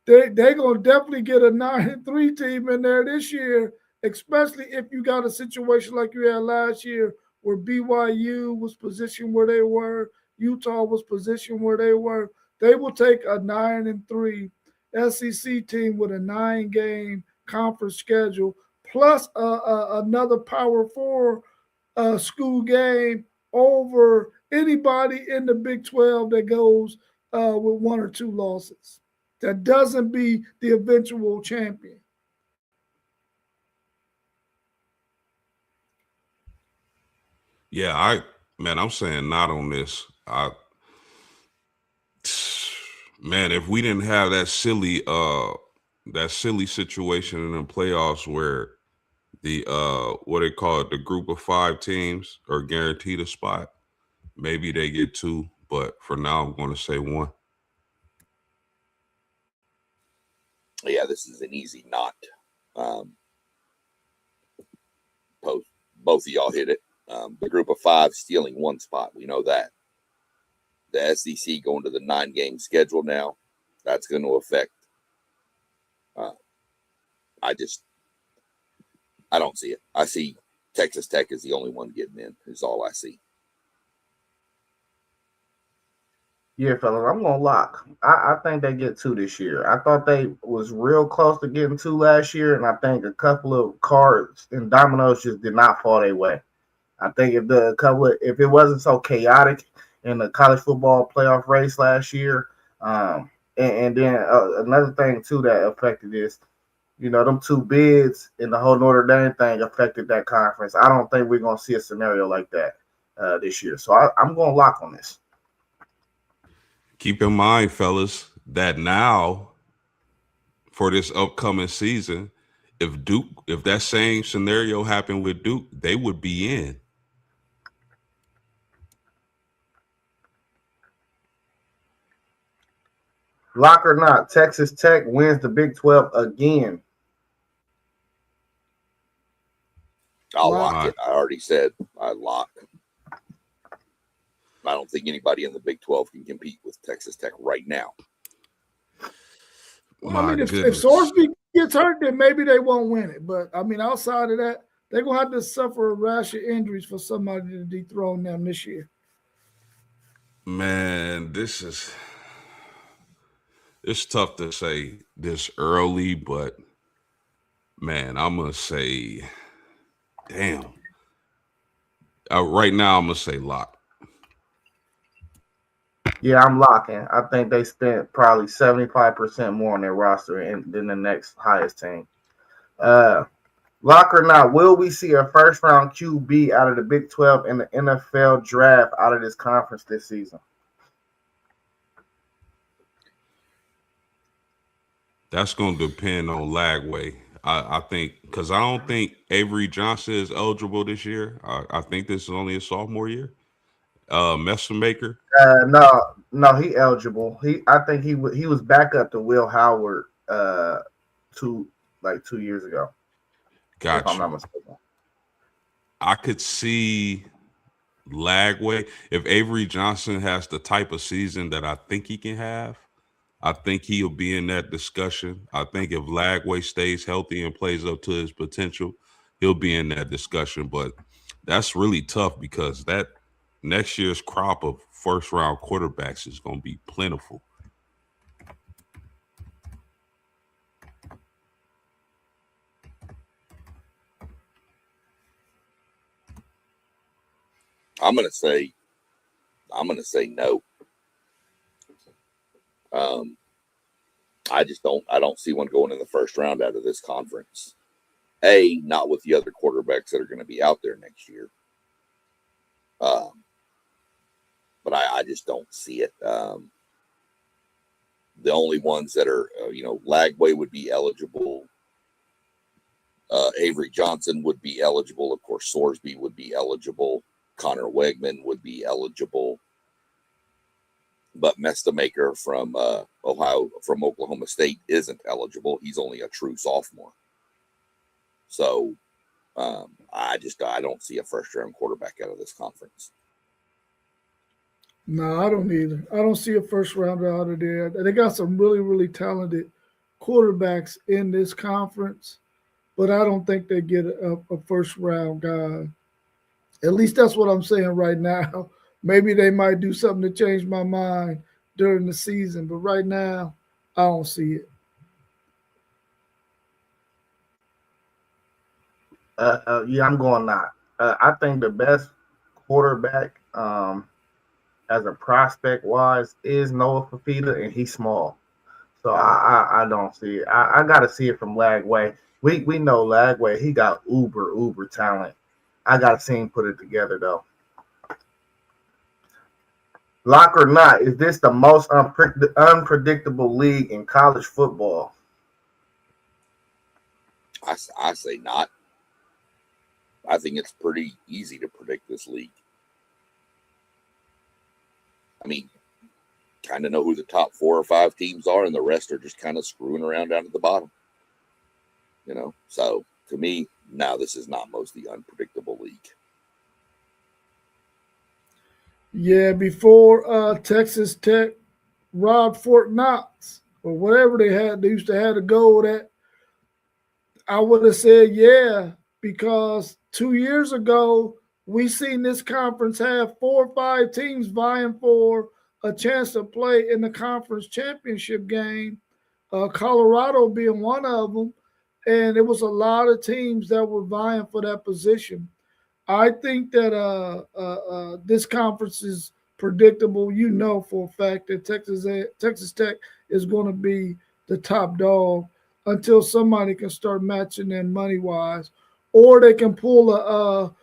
They're going to definitely get a 9-3 team in there this year, especially if you got a situation like you had last year where BYU was positioned where they were, Utah was positioned where they were. They will take a 9-3 SEC team with a 9-game conference schedule plus another Power 4 school game over anybody in the Big 12 that goes with 1 or 2 losses. That doesn't be the eventual champion. Yeah, I'm saying not on this. Man, if we didn't have that silly situation in the playoffs where the what they call it, the group of 5 teams are guaranteed a spot, maybe they get 2, but for now I'm going to say 1. Yeah, this is an easy not. Both of y'all hit it. The group of 5 stealing 1 spot. We know that. The SEC going to the 9-game schedule now. That's going to affect. I don't see it. I see Texas Tech is the only one getting in. Is all I see. Yeah, fellas, I'm gonna lock. I think they get 2 this year. I thought they was real close to getting 2 last year, and I think a couple of cards and dominoes just did not fall their way. I think if it wasn't so chaotic in the college football playoff race last year, and then another thing too that affected this, them 2 bids in the whole Notre Dame thing affected that conference. I don't think we're gonna see a scenario like that this year. So I'm gonna lock on this. Keep in mind, fellas, that now for this upcoming season, if that same scenario happened with Duke, they would be in. Lock or not, Texas Tech wins the Big 12 again. I'll Lock. lock it. I already said I lock. I don't think anybody in the Big 12 can compete with Texas Tech right now. Well, My if goodness. Sorsby gets hurt, then maybe they won't win it. But, outside of that, they're going to have to suffer a rash of injuries for somebody to dethrone them this year. Man, it's tough to say this early, but man, I'm gonna say, damn. Right now, I'm gonna say lock. Yeah, I'm locking. I think they spent probably 75% more on their roster than the next highest team. Lock or not, will we see a first round QB out of the Big 12 in the NFL draft out of this conference this season? That's gonna depend on Lagway. I think because I don't think Avery Johnson is eligible this year. I think this is only a sophomore year. Messermaker. No, he eligible. I think he was back up to Will Howard 2 years ago, if Got I'm not you. mistaken. I could see Lagway if Avery Johnson has the type of season that I think he can have. I think he'll be in that discussion. I think if Lagway stays healthy and plays up to his potential, he'll be in that discussion. But that's really tough because that next year's crop of first round quarterbacks is going to be plentiful. I'm gonna say no. I don't see one going in the first round out of this conference. Not with the other quarterbacks that are going to be out there next year. But I just don't see it. The only ones that are, Lagway would be eligible. Avery Johnson would be eligible. Of course, Sorsby would be eligible. Connor Wegman would be eligible. But Mestamaker from Oklahoma State isn't eligible. He's only a true sophomore. So I don't see a first round quarterback out of this conference. No, I don't either. I don't see a first rounder out of there. They got some really, really talented quarterbacks in this conference, but I don't think they get a first round guy. At least that's what I'm saying right now. Maybe they might do something to change my mind during the season, but right now, I don't see it. Yeah, I'm going not. I think the best quarterback as a prospect wise is Noah Fafita, and he's small. So I don't see it. I got to see it from Lagway. We know Lagway. He got uber talent. I got to see him put it together though. Lock or not, is this the most unpredictable league in college football? I say not. I think it's pretty easy to predict this league. I mean, kind of know who the top 4 or 5 teams are, and the rest are just kind of screwing around down at the bottom. So to me, now this is not mostly unpredictable league. Yeah, before Texas Tech robbed Fort Knox or whatever they used to have to go that. I would have said yeah, because 2 years ago we seen this conference have 4 or 5 teams vying for a chance to play in the conference championship game. Colorado being one of them, and it was a lot of teams that were vying for that position. I think that this conference is predictable. You know for a fact that Texas Tech is going to be the top dog until somebody can start matching them money wise, or they can pull a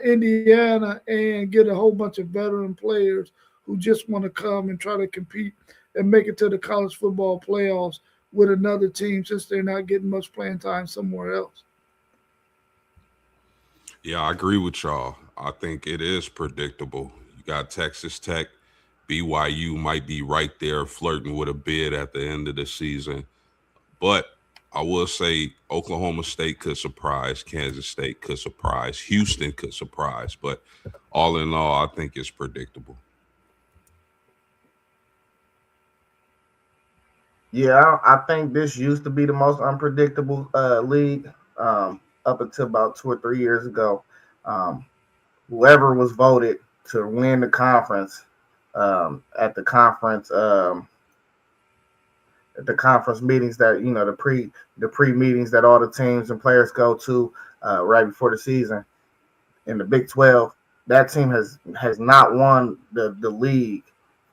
Indiana and get a whole bunch of veteran players who just want to come and try to compete and make it to the college football playoffs with another team since they're not getting much playing time somewhere else. Yeah, I agree with y'all. I think it is predictable. You got Texas Tech, BYU might be right there flirting with a bid at the end of the season. But I will say Oklahoma State could surprise, Kansas State could surprise, Houston could surprise. But all in all, I think it's predictable. Yeah, I think this used to be the most unpredictable league up until about 2 or 3 years ago. Um, Whoever was voted to win the conference at the conference meetings that the pre meetings that all the teams and players go to right before the season in the Big 12, that team has not won the league.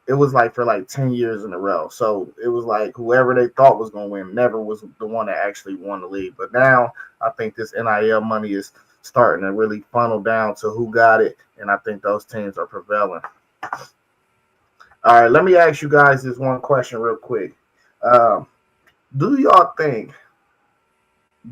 It was like for like 10 years in a row. So it was like whoever they thought was going to win never was the one that actually won the league. But now I think this NIL money is starting to really funnel down to who got it. And I think those teams are prevailing. All right, let me ask you guys this one question real quick. Do y'all think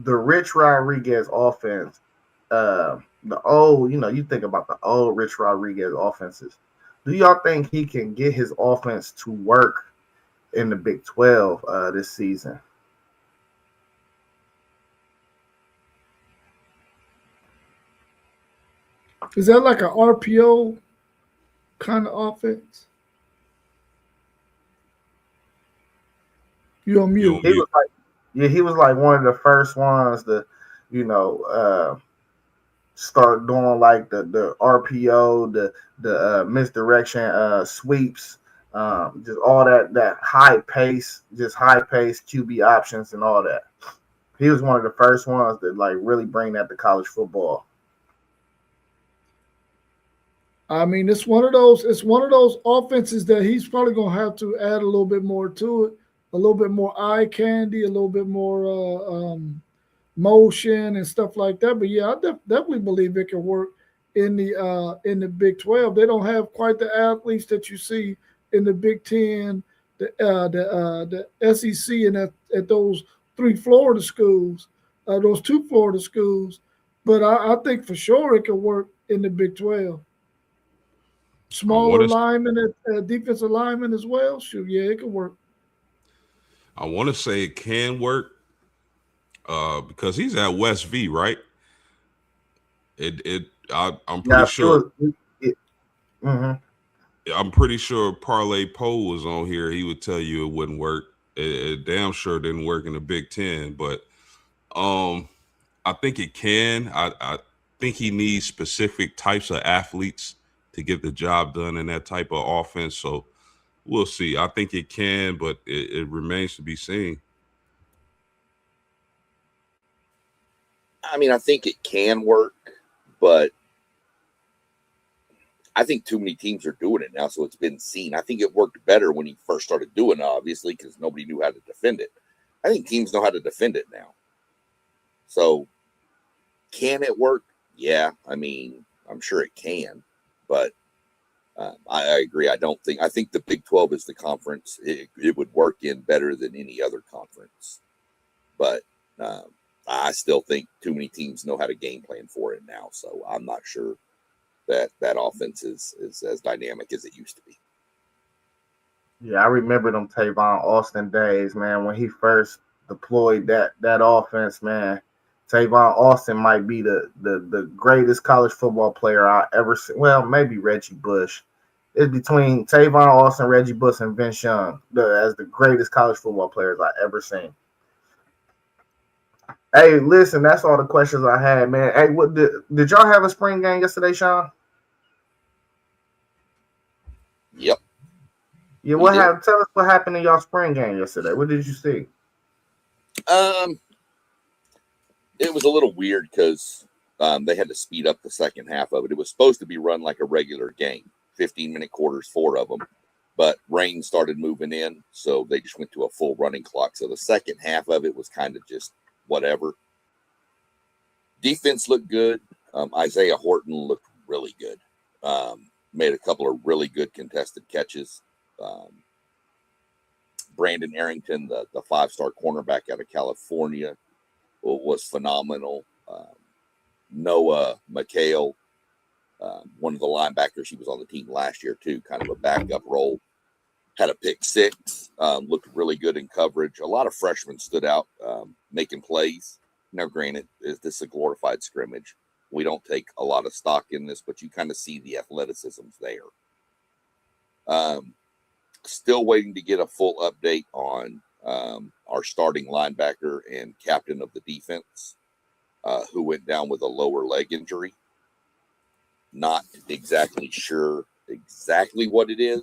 the Rich Rodriguez offense, the old, you think about the old Rich Rodriguez offenses, do y'all think he can get his offense to work in the Big 12 this season? Is that like an RPO kind of offense? You on mute. He was like one of the first ones to, start doing like the RPO, the misdirection sweeps, just all that high pace QB options and all that. He was one of the first ones that like really bring that to college football. I mean, it's one of those offenses that he's probably gonna have to add a little bit more to it a little bit more eye candy, a little bit more motion and stuff like that. But yeah, I definitely believe it can work in the Big 12. They don't have quite the athletes that you see in the Big 10, the SEC, and at those three Florida schools, those two Florida schools. But I think for sure it can work in the Big 12. I want Smaller to linemen, defensive linemen as well. Shoot, yeah, it could work. I want to say it can work because he's at West V, right? I'm pretty Yeah, if it sure. was. Mhm. I'm pretty sure Parlay Poe was on here. He would tell you it wouldn't work. It damn sure didn't work in the Big Ten, but um, I think it can. I think he needs specific types of athletes to get the job done in that type of offense. So we'll see. I think it can, but it remains to be seen. I mean, I think it can work, but I think too many teams are doing it now, so it's been seen. I think it worked better when he first started doing it, obviously, because nobody knew how to defend it. I think teams know how to defend it now. So, can it work? Yeah, I mean, I'm sure it can, but I agree. I think the Big 12 is the conference. It would work in better than any other conference, but I still think too many teams know how to game plan for it now. So I'm not sure that offense is as dynamic as it used to be. Yeah, I remember them Tavon Austin days, man, when he first deployed that offense, man. Tavon Austin might be the greatest college football player I ever seen. Well, maybe Reggie Bush. It's between Tavon Austin, Reggie Bush, and Vince Young as the greatest college football players I ever seen. Hey, listen, that's all the questions I had, man. Hey, what did y'all have a spring game yesterday, Sean? Yep, Yeah, we what did. happened? Tell us what happened in y'all spring game yesterday. What did you see? Um, it was a little weird because they had to speed up the second half of it. It was supposed to be run like a regular game, 15-minute quarters, 4 of them. But rain started moving in, so they just went to a full running clock. So the second half of it was kind of just whatever. Defense looked good. Isaiah Horton looked really good. Made a couple of really good contested catches. Brandon Arrington, the 5-star cornerback out of California, was phenomenal. Noah McHale, one of the linebackers, he was on the team last year too, kind of a backup role. Had a pick 6, looked really good in coverage. A lot of freshmen stood out making plays. Now, granted, this is a glorified scrimmage. We don't take a lot of stock in this, but you kind of see the athleticisms there. Still waiting to get a full update on our starting linebacker and captain of the defense, who went down with a lower leg injury. Not exactly sure exactly what it is.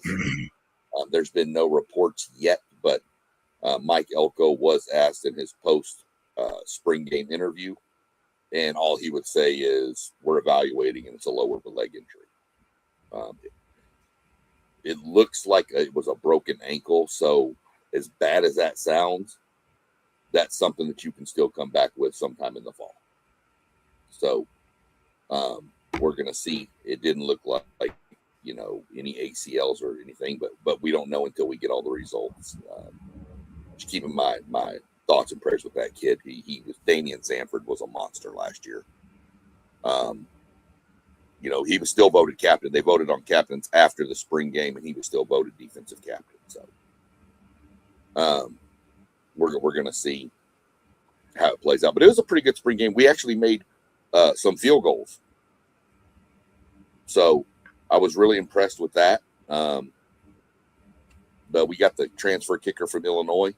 There's been no reports yet, but Mike Elko was asked in his post spring game interview, and all he would say is, "We're evaluating, and it's a lower leg injury." It looks like it was a broken ankle, so as bad as that sounds, that's something that you can still come back with sometime in the fall. So we're going to see. It didn't look like any ACLs or anything, but we don't know until we get all the results. Just keeping my thoughts and prayers with that kid. He was Damian Sanford was a monster last year. He was still voted captain. They voted on captains after the spring game, and he was still voted defensive captain. So we're going to see how it plays out. But it was a pretty good spring game. We actually made some field goals. So I was really impressed with that. But we got the transfer kicker from Illinois,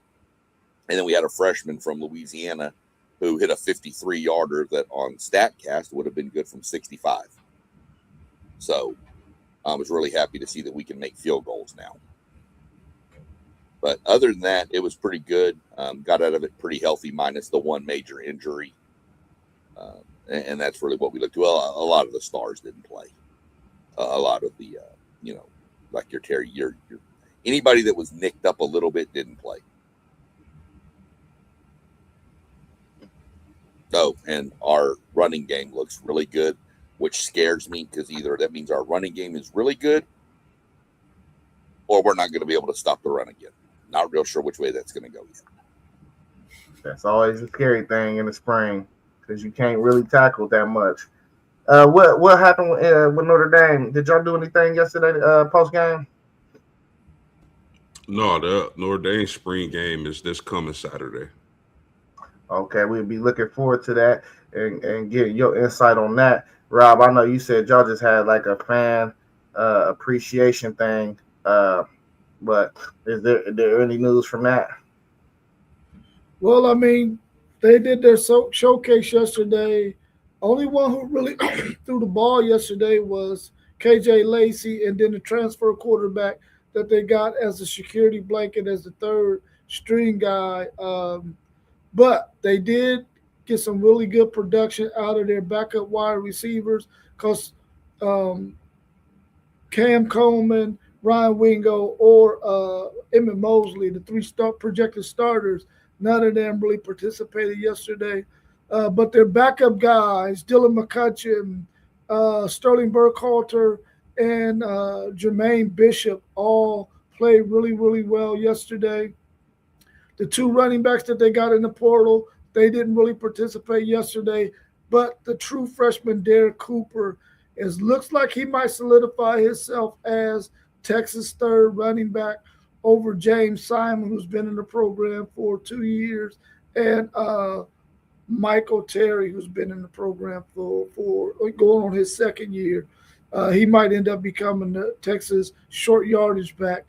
and then we had a freshman from Louisiana who hit a 53-yarder that on StatCast would have been good from 65. So I was really happy to see that we can make field goals now. But other than that, it was pretty good. Got out of it pretty healthy, minus the one major injury. And that's really what we looked to. Well, a lot of the stars didn't play. A lot of the, like your Terry, your anybody that was nicked up a little bit didn't play. Oh, and our running game looks really good, which scares me because either that means our running game is really good or we're not going to be able to stop the run again. Not real sure which way that's going to go yet. That's always a scary thing in the spring because you can't really tackle that much. What happened with Notre Dame? Did y'all do anything yesterday post game? No, the Notre Dame spring game is this coming Saturday. Okay, we'll be looking forward to that and getting your insight on that. Rob, I know you said y'all just had like a fan appreciation thing, but is there any news from that? Well, I mean, they did their showcase yesterday. Only one who really threw the ball yesterday was KJ Lacey, and then the transfer quarterback that they got as a security blanket as the third string guy. But they did get some really good production out of their backup wide receivers because um, Cam Coleman, Ryan Wingo, or Emmett Mosley, the three projected starters, none of them really participated yesterday. But their backup guys, Dylan McCutcheon, Sterling Burkhalter, and Jermaine Bishop, all played really, really well yesterday. The two running backs that they got in the portal, they didn't really participate yesterday. But the true freshman Derek Cooper is looks like he might solidify himself as Texas third running back over James Simon, who's been in the program for 2 years, and Michael Terry, who's been in the program for going on his second year. He might end up becoming the Texas short yardage back,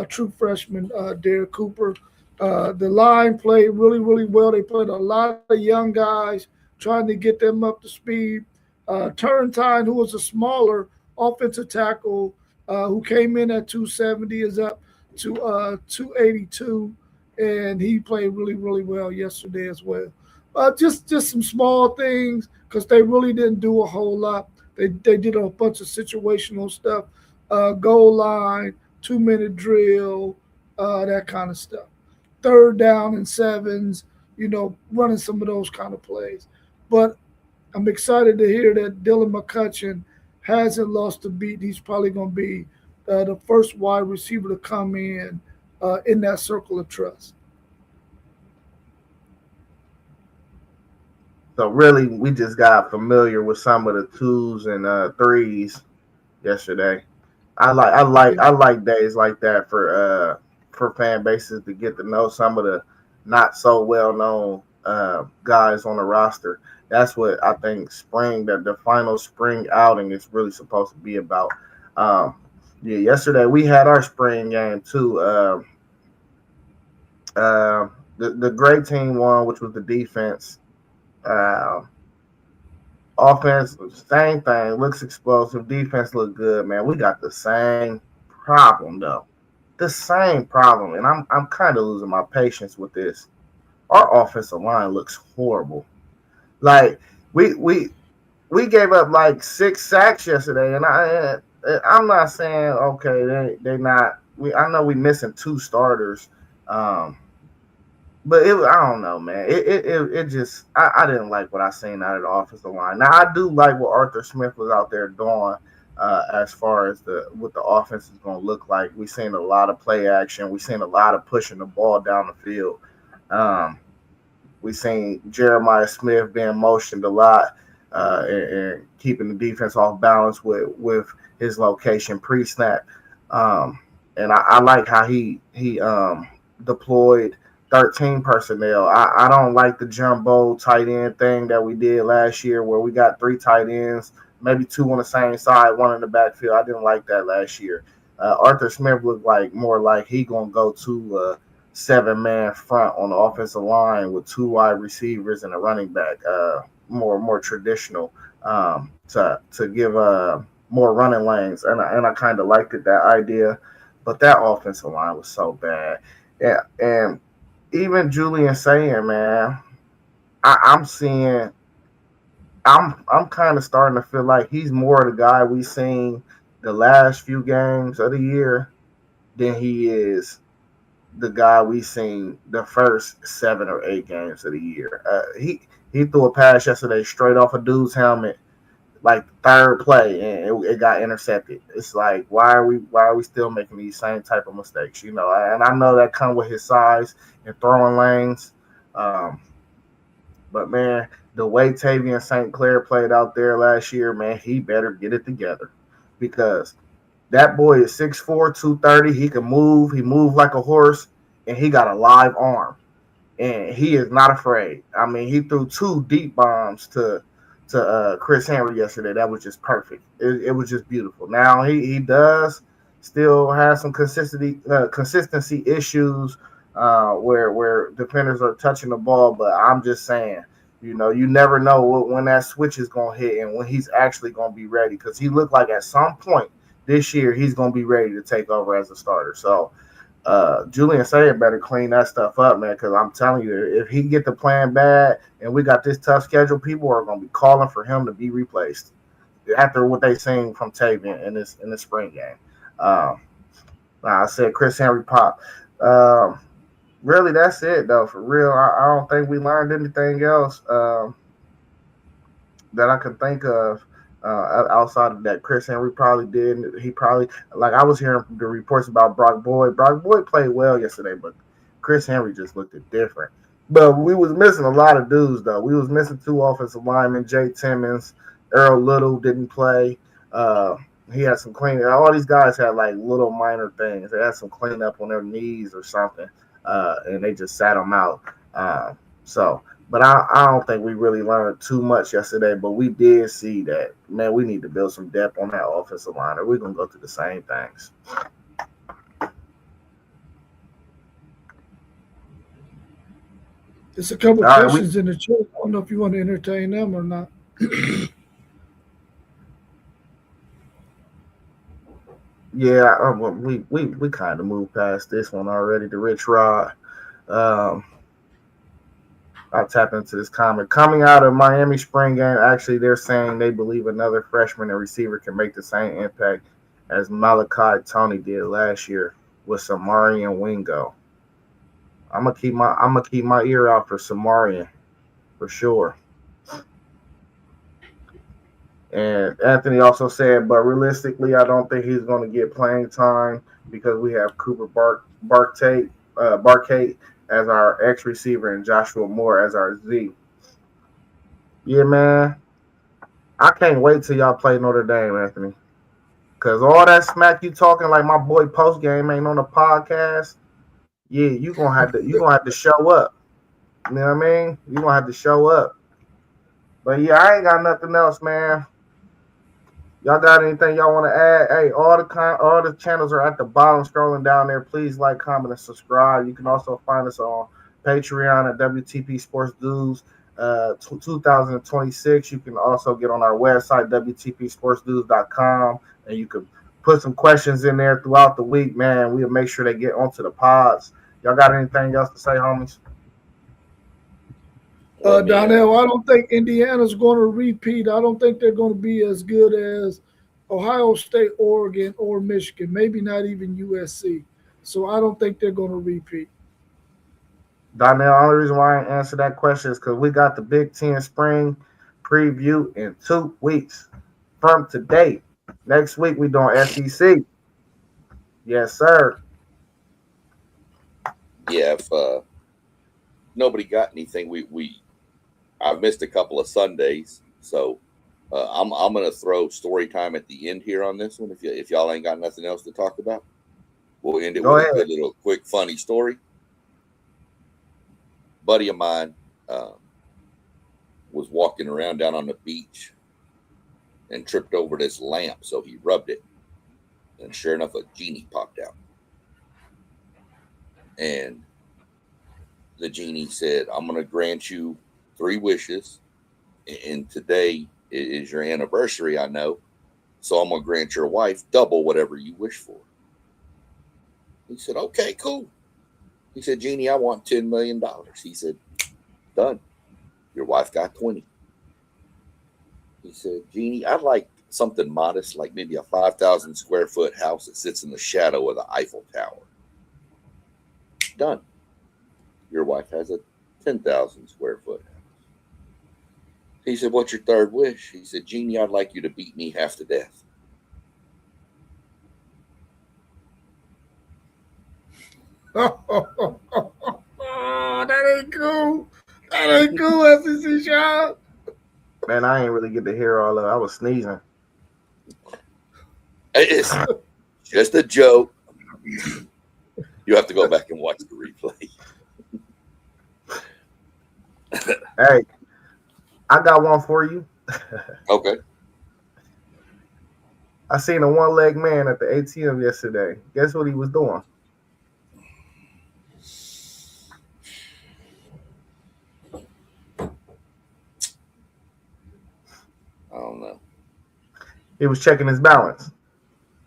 true freshman Derek Cooper. The line played really, really well. They played a lot of young guys trying to get them up to speed. Turntine, who was a smaller offensive tackle, who came in at 270, is up to 282, and he played really, really well yesterday as well. Just some small things because they really didn't do a whole lot. They did a bunch of situational stuff, goal line, 2 minute drill, that kind of stuff. Third down and sevens, running some of those kind of plays. But I'm excited to hear that Dylan McCutcheon hasn't lost a beat. He's probably going to be the first wide receiver to come in that circle of trust. So really, we just got familiar with some of the twos and threes yesterday. I like days like that for fan bases to get to know some of the not so well known guys on the roster. That's what I think spring that the final spring outing is really supposed to be about. Um, yeah, yesterday we had our spring game too. The great team won, which was the defense. Uh, Offense, same thing. Looks explosive. Defense look good, man. We got the same problem though. The same problem, and I'm kind of losing my patience with this. Our offensive line looks horrible. Like we we we gave up like 6 sacks yesterday, and I'm not saying okay they not. I know we missing two starters, um, but I don't know, man. It just I didn't like what I seen out of the offensive line. Now I do like what Arthur Smith was out there doing, as far as the what the offense is going to look like. We seen a lot of play action. We seen a lot of pushing the ball down the field. Um, we seen Jeremiah Smith being motioned a lot, and keeping the defense off balance with his location pre snap. Um, and I like how he deployed 13 personnel. I don't like the jumbo tight end thing that we did last year where we got three tight ends, maybe two on the same side, one in the backfield. I didn't like that last year. Arthur Smith looked like more like he gonna go to 7-man front on the offensive line with two wide receivers and a running back. More traditional, to give more running lanes, and I kind of liked it, that idea, but that offensive line was so bad. Yeah, and even Julian saying, man, I'm seeing, I'm kind of starting to feel like he's more the guy we seen the last few games of the year than he is the guy we seen the first 7 or 8 games of the year. He threw a pass yesterday straight off a dude's helmet, like third play, and it got intercepted. It's like why are we still making these same type of mistakes? And I know that come with his size and throwing lanes. Um, but man, the way Tavian St. Clair played out there last year, man, he better get it together because that boy is 6'4", 230. He can move. He moves like a horse, and he got a live arm. And he is not afraid. I mean, he threw 2 deep bombs to Chris Henry yesterday. That was just perfect. It was just beautiful. Now he does still have some consistency issues where defenders are touching the ball, but I'm just saying, you never know when that switch is going to hit and when he's actually going to be ready because he looked like at some point this year he's going to be ready to take over as a starter. So Julian Sayer better clean that stuff up, man, because I'm telling you, if he get the plan bad and we got this tough schedule, people are going to be calling for him to be replaced after what they seen from Tavian in the spring game. I said Chris Henry pop. Really, that's it, though, for real. I don't think we learned anything else that I can think of outside of that. Chris Henry probably did. He probably, like I was hearing the reports about Brock Boyd. Brock Boyd played well yesterday, but Chris Henry just looked different. But we was missing a lot of dudes, though. We was missing 2 offensive linemen. Jay Timmons, Earl Little didn't play. He had some cleanup. All these guys had like little minor things. They had some cleanup on their knees or something, and they just sat them out. But I don't think we really learned too much yesterday. But we did see that, man, we need to build some depth on that offensive line, or we're gonna go through the same things. There's a couple All right, questions in the chat. I don't know if you want to entertain them or not. yeah, we kind of moved past this one already. The Rich Rod. I'll tap into this comment. Coming out of Miami spring game, actually, they're saying they believe another freshman and receiver can make the same impact as Malachi Tony did last year with Samarian Wingo. I'm gonna keep my ear out for Samarian for sure. And Anthony also said, but realistically, I don't think he's going to get playing time because we have Cooper Barkate as our X receiver and Joshua Moore as our Z. Yeah, man. I can't wait till y'all play Notre Dame, Anthony. Because all that smack you talking like my boy Post Game ain't on the podcast. Yeah, you're gonna have to show up. You know what I mean? You're gonna have to show up. But yeah, I ain't got nothing else, man. Y'all got anything y'all want to add? Hey, all the channels are at the bottom, scrolling down there. Please like, comment, and subscribe. You can also find us on Patreon at WTP Sports Dudes 2026. You can also get on our website, WTPSportsDudes.com, and you can put some questions in there throughout the week, man. We'll make sure they get onto the pods. Y'all got anything else to say, homies? Donnell, I don't think Indiana's going to repeat. I don't think they're going to be as good as Ohio State, Oregon, or Michigan. Maybe not even USC. So I don't think they're going to repeat. Donnell, the only reason why I answer that question is because we got the Big Ten spring preview in 2 weeks from today. Next week we doing SEC. Yes, sir. Yeah, if nobody got anything, I've missed a couple of Sundays, so I'm gonna throw story time at the end here on this one. If y'all ain't got nothing else to talk about, we'll end it Go with ahead. a good little quick funny story. Buddy of mine was walking around down on the beach and tripped over this lamp, so he rubbed it, and sure enough, a genie popped out, and the genie said, "I'm gonna grant you 3 wishes, and today is your anniversary, I know, so I'm gonna grant your wife double whatever you wish for." He said, "Okay, cool." He said, "Genie, I want $10 million. He said, "Done. Your wife got 20. He said, "Genie, I'd like something modest, like maybe a 5,000 square foot house that sits in the shadow of the Eiffel Tower." wish done. Your wife has a 10,000 square foot house. He said, what's your third wish? He said, Jeannie, I'd like you to beat me half to death. Oh, that ain't cool. That ain't cool, SEC Sean. Man, I ain't really get to hear all of it. I was sneezing. It's just a joke. You have to go back and watch the replay. Hey, I got one for you. Okay. I seen a one-leg man at the ATM yesterday. Guess what he was doing? I don't know. He was checking his balance.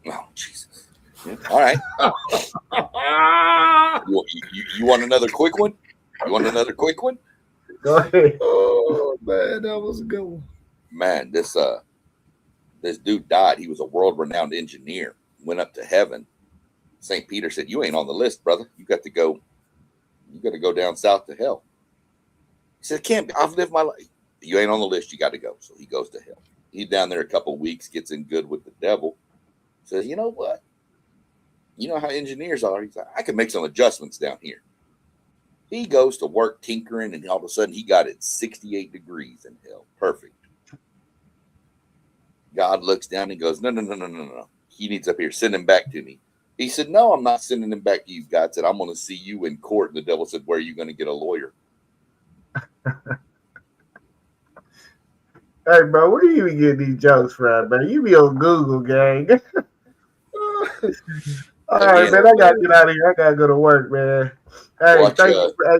Oh, Jesus. All right. You want another quick one? You want another quick one? Go ahead. Oh man, that was a good one. Man, this dude died. He was a world-renowned engineer. Went up to heaven. St. Peter said, "You ain't on the list, brother. You got to go. You got to go down south to hell." He said, "Can't. I've lived my life. You ain't on the list. You got to go." So he goes to hell. He's down there a couple of weeks, gets in good with the devil. Says, "You know what? You know how engineers are." He's like, "I can make some adjustments down here." He goes to work tinkering, and all of a sudden he got it 68 degrees in hell. Perfect. God looks down and goes, No. He needs up here. Send him back to me. He said, "No, I'm not sending him back to you." God said, "I'm going to see you in court." And the devil said, "Where are you going to get a lawyer?" Hey, bro, where you even get these jokes from, man? You be on Google, gang. All right, man, I got to get out of here. I got to go to work, man. Hey, Watch, thank you for,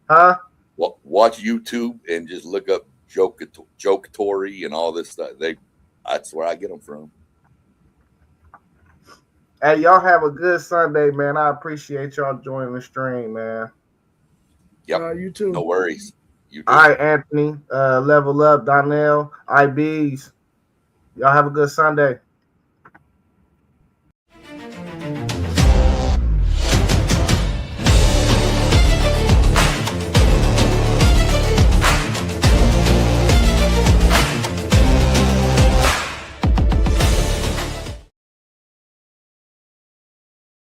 huh? Watch YouTube and just look up Jokatory and all this stuff. That's where I get them from. Hey, y'all have a good Sunday, man. I appreciate y'all joining the stream, man. Yep. You too. No worries. You too. All right, Anthony, Level Up, Donnell, IBs. Y'all have a good Sunday.